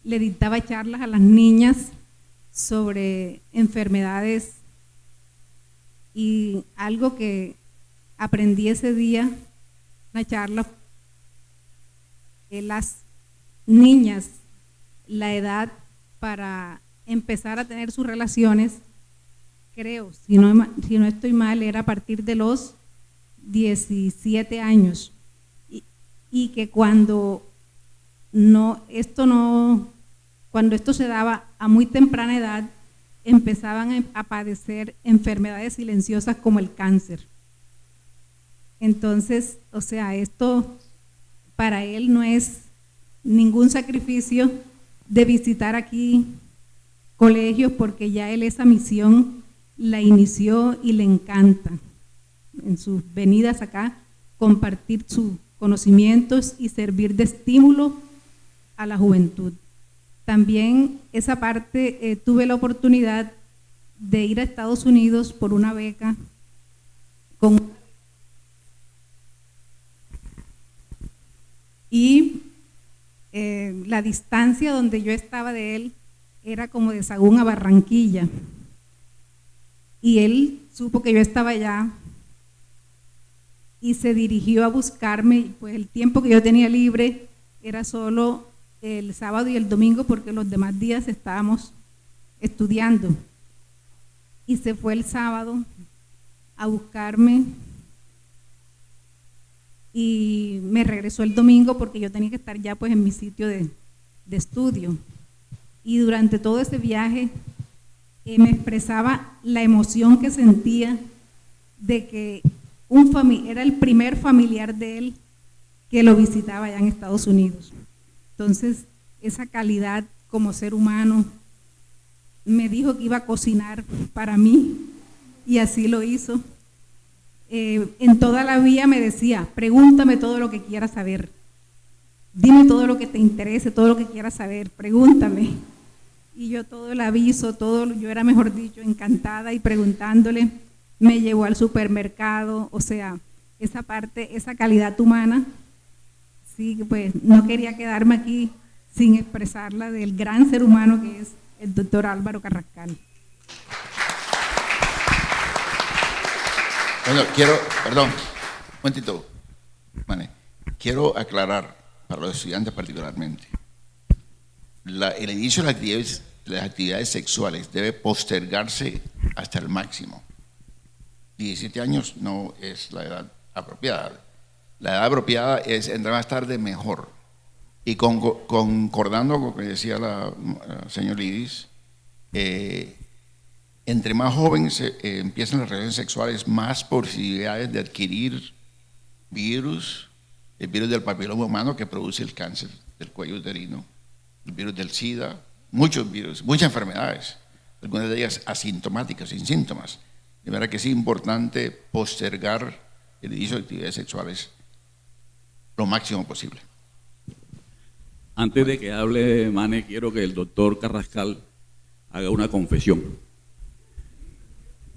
le dictaba charlas a las niñas sobre enfermedades, y algo que aprendí ese día, una charla, las niñas, la edad para empezar a tener sus relaciones, creo, si no estoy mal, era a partir de los 17 años, y que cuando esto no cuando esto se daba a muy temprana edad, empezaban a padecer enfermedades silenciosas como el cáncer. Entonces, o sea, esto para él no es ningún sacrificio de visitar aquí colegios, porque ya él esa misión la inició y le encanta en sus venidas acá compartir sus conocimientos y servir de estímulo a la juventud. También esa parte tuve la oportunidad de ir a Estados Unidos por una beca y la distancia donde yo estaba de él era como de Sagún a Barranquilla, y él supo que yo estaba allá y se dirigió a buscarme. Pues el tiempo que yo tenía libre era solo el sábado y el domingo, porque los demás días estábamos estudiando, y se fue el sábado a buscarme y me regresó el domingo porque yo tenía que estar ya pues en mi sitio de estudio. Y durante todo ese viaje me expresaba la emoción que sentía de que era el primer familiar de él que lo visitaba allá en Estados Unidos. Entonces, esa calidad como ser humano, me dijo que iba a cocinar para mí y así lo hizo. En toda la vía me decía, pregúntame todo lo que quieras saber, dime todo lo que te interese, todo lo que quieras saber, pregúntame. Y yo todo el aviso, yo era, mejor dicho, encantada y preguntándole. Me llevó al supermercado, o sea, esa parte, esa calidad humana, sí, pues no quería quedarme aquí sin expresarla del gran ser humano que es el doctor Álvaro Carrascal. Bueno, un momentito, quiero aclarar para los estudiantes particularmente, el inicio de las actividades sexuales debe postergarse hasta el máximo. 17 años no es la edad apropiada. La edad apropiada es, entre más tarde, mejor. Y concordando con lo que decía la señora Lidis, entre más jóvenes empiezan las relaciones sexuales, más posibilidades de adquirir el virus del papiloma humano que produce el cáncer del cuello uterino, el virus del SIDA, muchos virus, muchas enfermedades, algunas de ellas asintomáticas, sin síntomas. De manera que es importante postergar el inicio de actividades sexuales lo máximo posible. Antes de que hable Mane, quiero que el doctor Carrascal haga una confesión.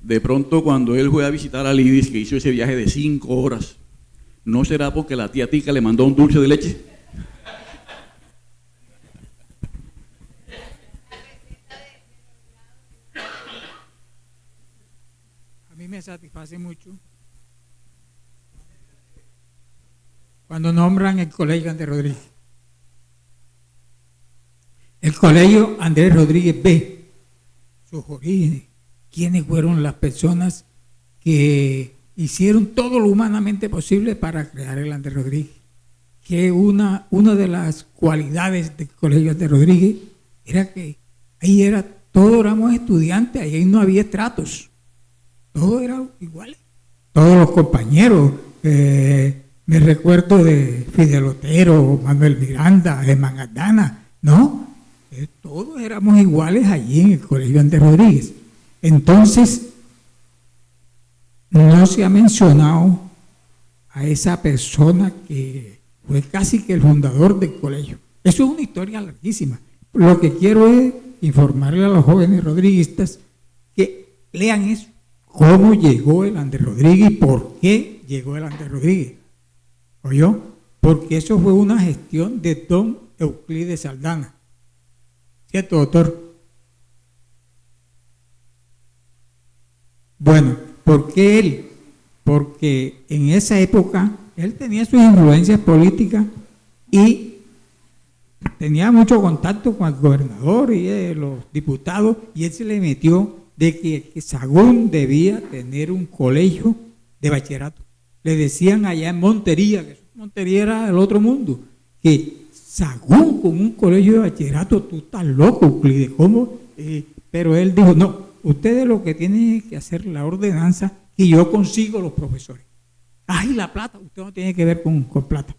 De pronto, cuando él fue a visitar a Lidis, que hizo ese viaje de 5 horas, ¿no será porque la tía Tica le mandó un dulce de leche? A mí me satisface mucho cuando nombran el colegio Andrés Rodríguez. El colegio Andrés Rodríguez B, sus orígenes, quiénes fueron las personas que hicieron todo lo humanamente posible para crear el Andrés Rodríguez. Que una de las cualidades del colegio Andrés Rodríguez era que ahí todos éramos estudiantes, ahí no había estratos. Todos eran iguales. Todos los compañeros, me recuerdo de Fidel Otero, Manuel Miranda, Germán Aldana, ¿no? Todos éramos iguales allí en el colegio Andrés Rodríguez. Entonces, no se ha mencionado a esa persona que fue casi que el fundador del colegio. Eso es una historia larguísima. Lo que quiero es informarle a los jóvenes rodriguistas que lean eso. ¿Cómo llegó el Andrés Rodríguez y por qué llegó el Andrés Rodríguez? ¿Oyó? Porque eso fue una gestión de don Euclides Saldaña. ¿Cierto, doctor? Bueno, ¿por qué él? Porque en esa época él tenía sus influencias políticas y tenía mucho contacto con el gobernador y los diputados, y él se le metió de que Sagún debía tener un colegio de bachillerato. Le decían allá en Montería, que Montería era el otro mundo, que Sagún con un colegio de bachillerato, tú estás loco, Euclides, ¿cómo? Pero él dijo, no, ustedes lo que tienen que hacer la ordenanza y yo consigo los profesores. Ay, la plata, usted no tiene que ver con plata.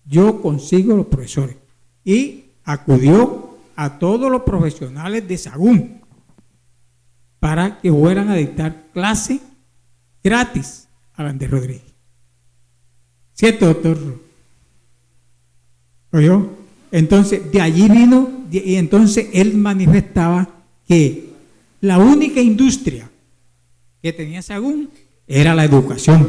Yo consigo los profesores. Y acudió a todos los profesionales de Sagún para que fueran a dictar clase gratis a Andrés Rodríguez. ¿Cierto, doctor? ¿Oyó? Entonces, de allí vino, y entonces él manifestaba que la única industria que tenía Sagún era la educación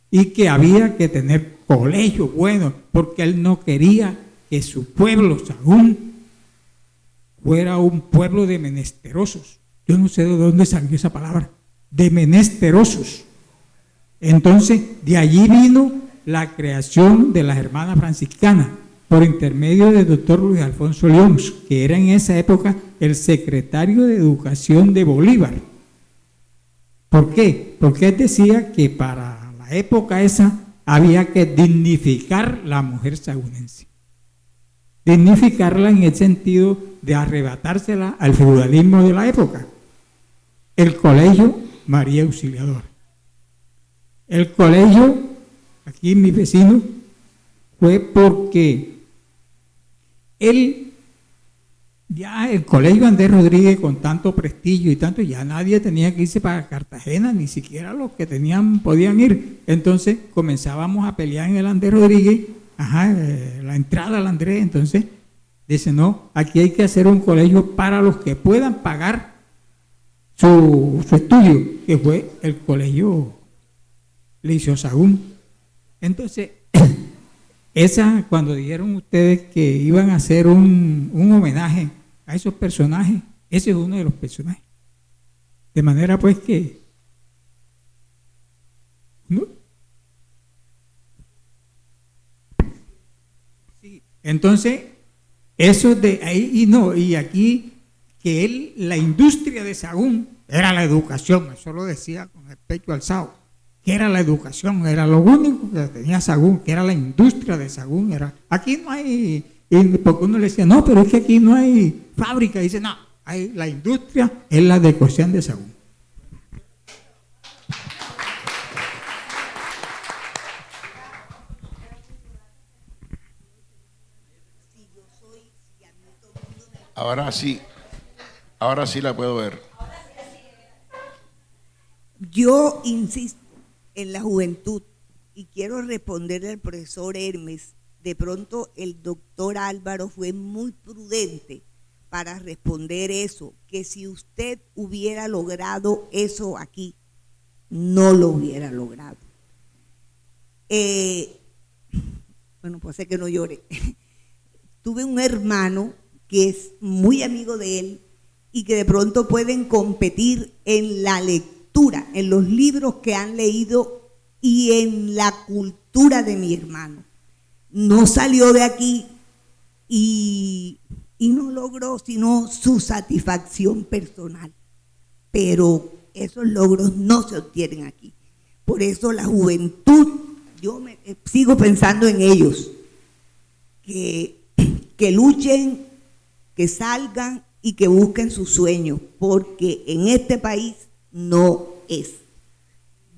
y que había que tener colegios buenos, porque él no quería que su pueblo, Sagún, fuera un pueblo de menesterosos. Yo no sé de dónde salió esa palabra, de menesterosos. Entonces, de allí vino la creación de las hermanas franciscanas por intermedio del doctor Luis Alfonso León, que era en esa época el secretario de Educación de Bolívar. ¿Por qué? Porque él decía que para la época esa había que dignificar la mujer sagunense. Dignificarla en el sentido de arrebatársela al feudalismo de la época. El colegio María Auxiliadora. El colegio, aquí mi vecino, fue porque ya el colegio Andrés Rodríguez con tanto prestigio y tanto, ya nadie tenía que irse para Cartagena, ni siquiera los que tenían podían ir. Entonces comenzábamos a pelear en el Andrés Rodríguez, la entrada al Andrés. Entonces dice, no, aquí hay que hacer un colegio para los que puedan pagar su estudio, que fue el colegio Liceo Sagún. Entonces, cuando dijeron ustedes que iban a hacer un homenaje a esos personajes, ese es uno de los personajes. De manera pues que, ¿no? Sí. Entonces, eso de ahí, y aquí, que la industria de Sagún era la educación, eso lo decía con el pecho alzado, que era la educación, era lo único que tenía Sagún, que era la industria de Sagún. Aquí no hay, porque uno le decía, no, pero es que aquí no hay fábrica. Dice, no, la industria es la educación de Sagún. Ahora sí la puedo ver. Yo insisto en la juventud y quiero responderle al profesor Hermes. De pronto el doctor Álvaro fue muy prudente para responder eso, que si usted hubiera logrado eso aquí, no lo hubiera logrado. Bueno, puede ser que no llore. Tuve un hermano que es muy amigo de él y que de pronto pueden competir en la lectura, en los libros que han leído y en la cultura de mi hermano. No salió de aquí y no logró sino su satisfacción personal. Pero esos logros no se obtienen aquí. Por eso la juventud, yo sigo pensando en ellos, que luchen, que salgan y que busquen sus sueños, porque en este país no es.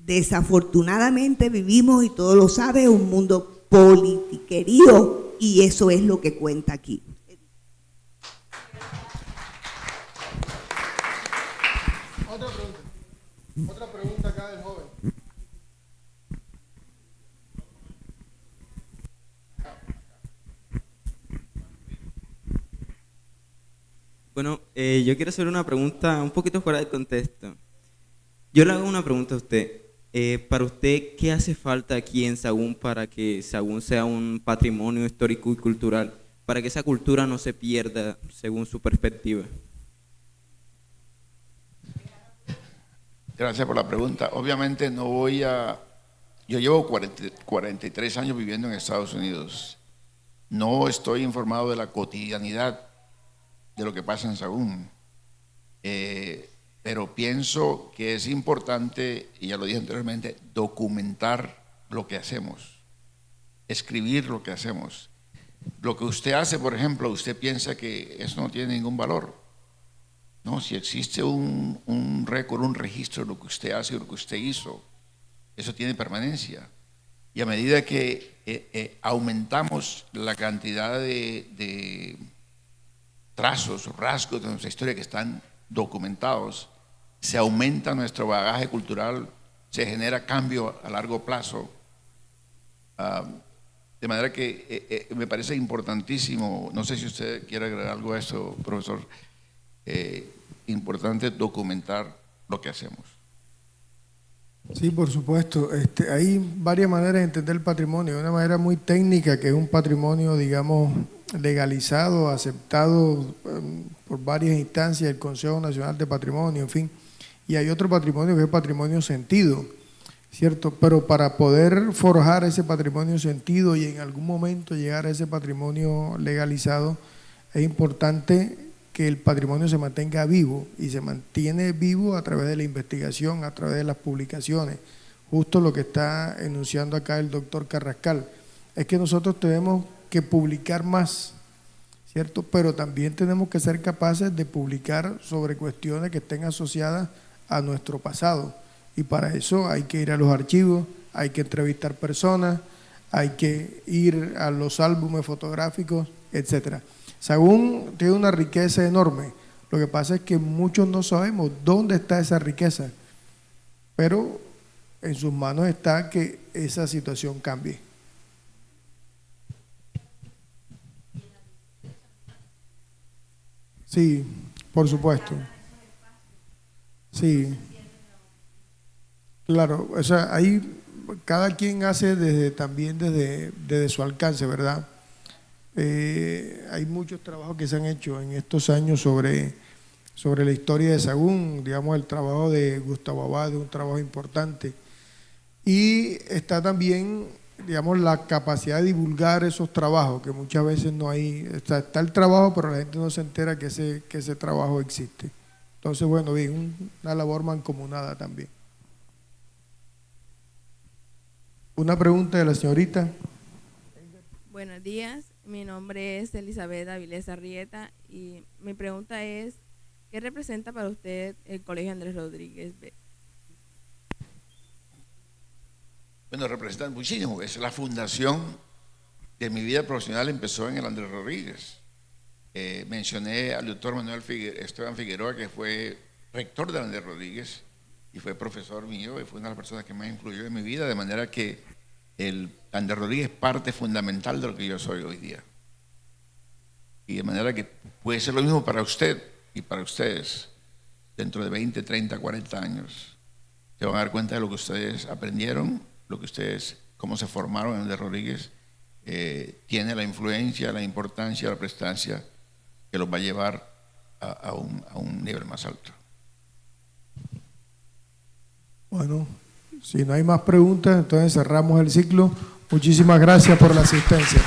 Desafortunadamente vivimos, y todo lo sabe, un mundo politiquerío, y eso es lo que cuenta aquí. Otra pregunta acá del joven. Bueno, yo quiero hacer una pregunta un poquito fuera de contexto. Yo le hago una pregunta a usted. Para usted, ¿qué hace falta aquí en Sagún para que Sagún sea un patrimonio histórico y cultural? Para que esa cultura no se pierda según su perspectiva. Gracias por la pregunta. Obviamente yo llevo 43 años viviendo en Estados Unidos. No estoy informado de la cotidianidad de lo que pasa en Sagún. Pero pienso que es importante, y ya lo dije anteriormente, documentar lo que hacemos, escribir lo que hacemos. lo que usted hace, por ejemplo, usted piensa que eso no tiene ningún valor. No, si existe un récord, un registro de lo que usted hace y lo que usted hizo, eso tiene permanencia. Y a medida que aumentamos la cantidad de trazos, rasgos de nuestra historia que están documentados, se aumenta nuestro bagaje cultural, se genera cambio a largo plazo. De manera que me parece importantísimo, no sé si usted quiere agregar algo a eso, profesor, importante documentar lo que hacemos. Sí, por supuesto. Hay varias maneras de entender el patrimonio. Una manera muy técnica, que es un patrimonio, digamos, legalizado, aceptado por varias instancias, el Consejo Nacional de Patrimonio, en fin. Y hay otro patrimonio que es patrimonio sentido, ¿cierto? Pero para poder forjar ese patrimonio sentido y en algún momento llegar a ese patrimonio legalizado, es importante que el patrimonio se mantenga vivo, y se mantiene vivo a través de la investigación, a través de las publicaciones. Justo lo que está enunciando acá el doctor Carrascal, es que nosotros tenemos que publicar más, ¿cierto? Pero también tenemos que ser capaces de publicar sobre cuestiones que estén asociadas a nuestro pasado, y para eso hay que ir a los archivos, hay que entrevistar personas, hay que ir a los álbumes fotográficos, etcétera. Sahagún tiene una riqueza enorme. Lo que pasa es que muchos no sabemos dónde está esa riqueza, pero en sus manos está que esa situación cambie. Sí, por supuesto. Sí. Claro, o sea, ahí cada quien hace también desde su alcance, ¿verdad? Hay muchos trabajos que se han hecho en estos años sobre la historia de Sahagún, digamos, el trabajo de Gustavo Abad es un trabajo importante. Y está también, digamos, la capacidad de divulgar esos trabajos, que muchas veces no hay, está el trabajo, pero la gente no se entera que ese trabajo existe. Entonces, bueno, bien, una labor mancomunada también. Una pregunta de la señorita. Buenos días, mi nombre es Elizabeth Avilés Arrieta y mi pregunta es, ¿qué representa para usted el Colegio Andrés Rodríguez B? Bueno, representa muchísimo. Es la fundación de mi vida profesional, empezó en el Andrés Rodríguez. Mencioné al doctor Manuel Esteban Figueroa, que fue rector del Andrés Rodríguez y fue profesor mío y fue una de las personas que más influyó en mi vida, de manera que el Andrés Rodríguez es parte fundamental de lo que yo soy hoy día. Y de manera que puede ser lo mismo para usted y para ustedes. Dentro de 20, 30, 40 años se van a dar cuenta de lo que ustedes aprendieron, lo que ustedes, cómo se formaron en Andrés Rodríguez, tiene la influencia, la importancia, la prestancia que los va a llevar a un nivel más alto. Bueno, si no hay más preguntas, entonces cerramos el ciclo. Muchísimas gracias por la asistencia.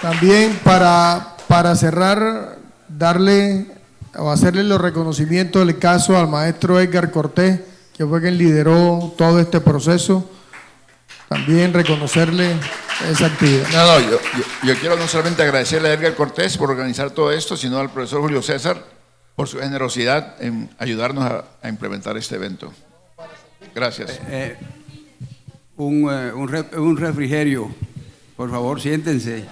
También para cerrar, darle o hacerle los reconocimientos del caso al maestro Edgar Cortés, que fue quien lideró todo este proceso. También reconocerle esa actividad. No, yo quiero no solamente agradecerle a Edgar Cortés por organizar todo esto, sino al profesor Julio César por su generosidad en ayudarnos a implementar este evento. Gracias. Un refrigerio, por favor, siéntense.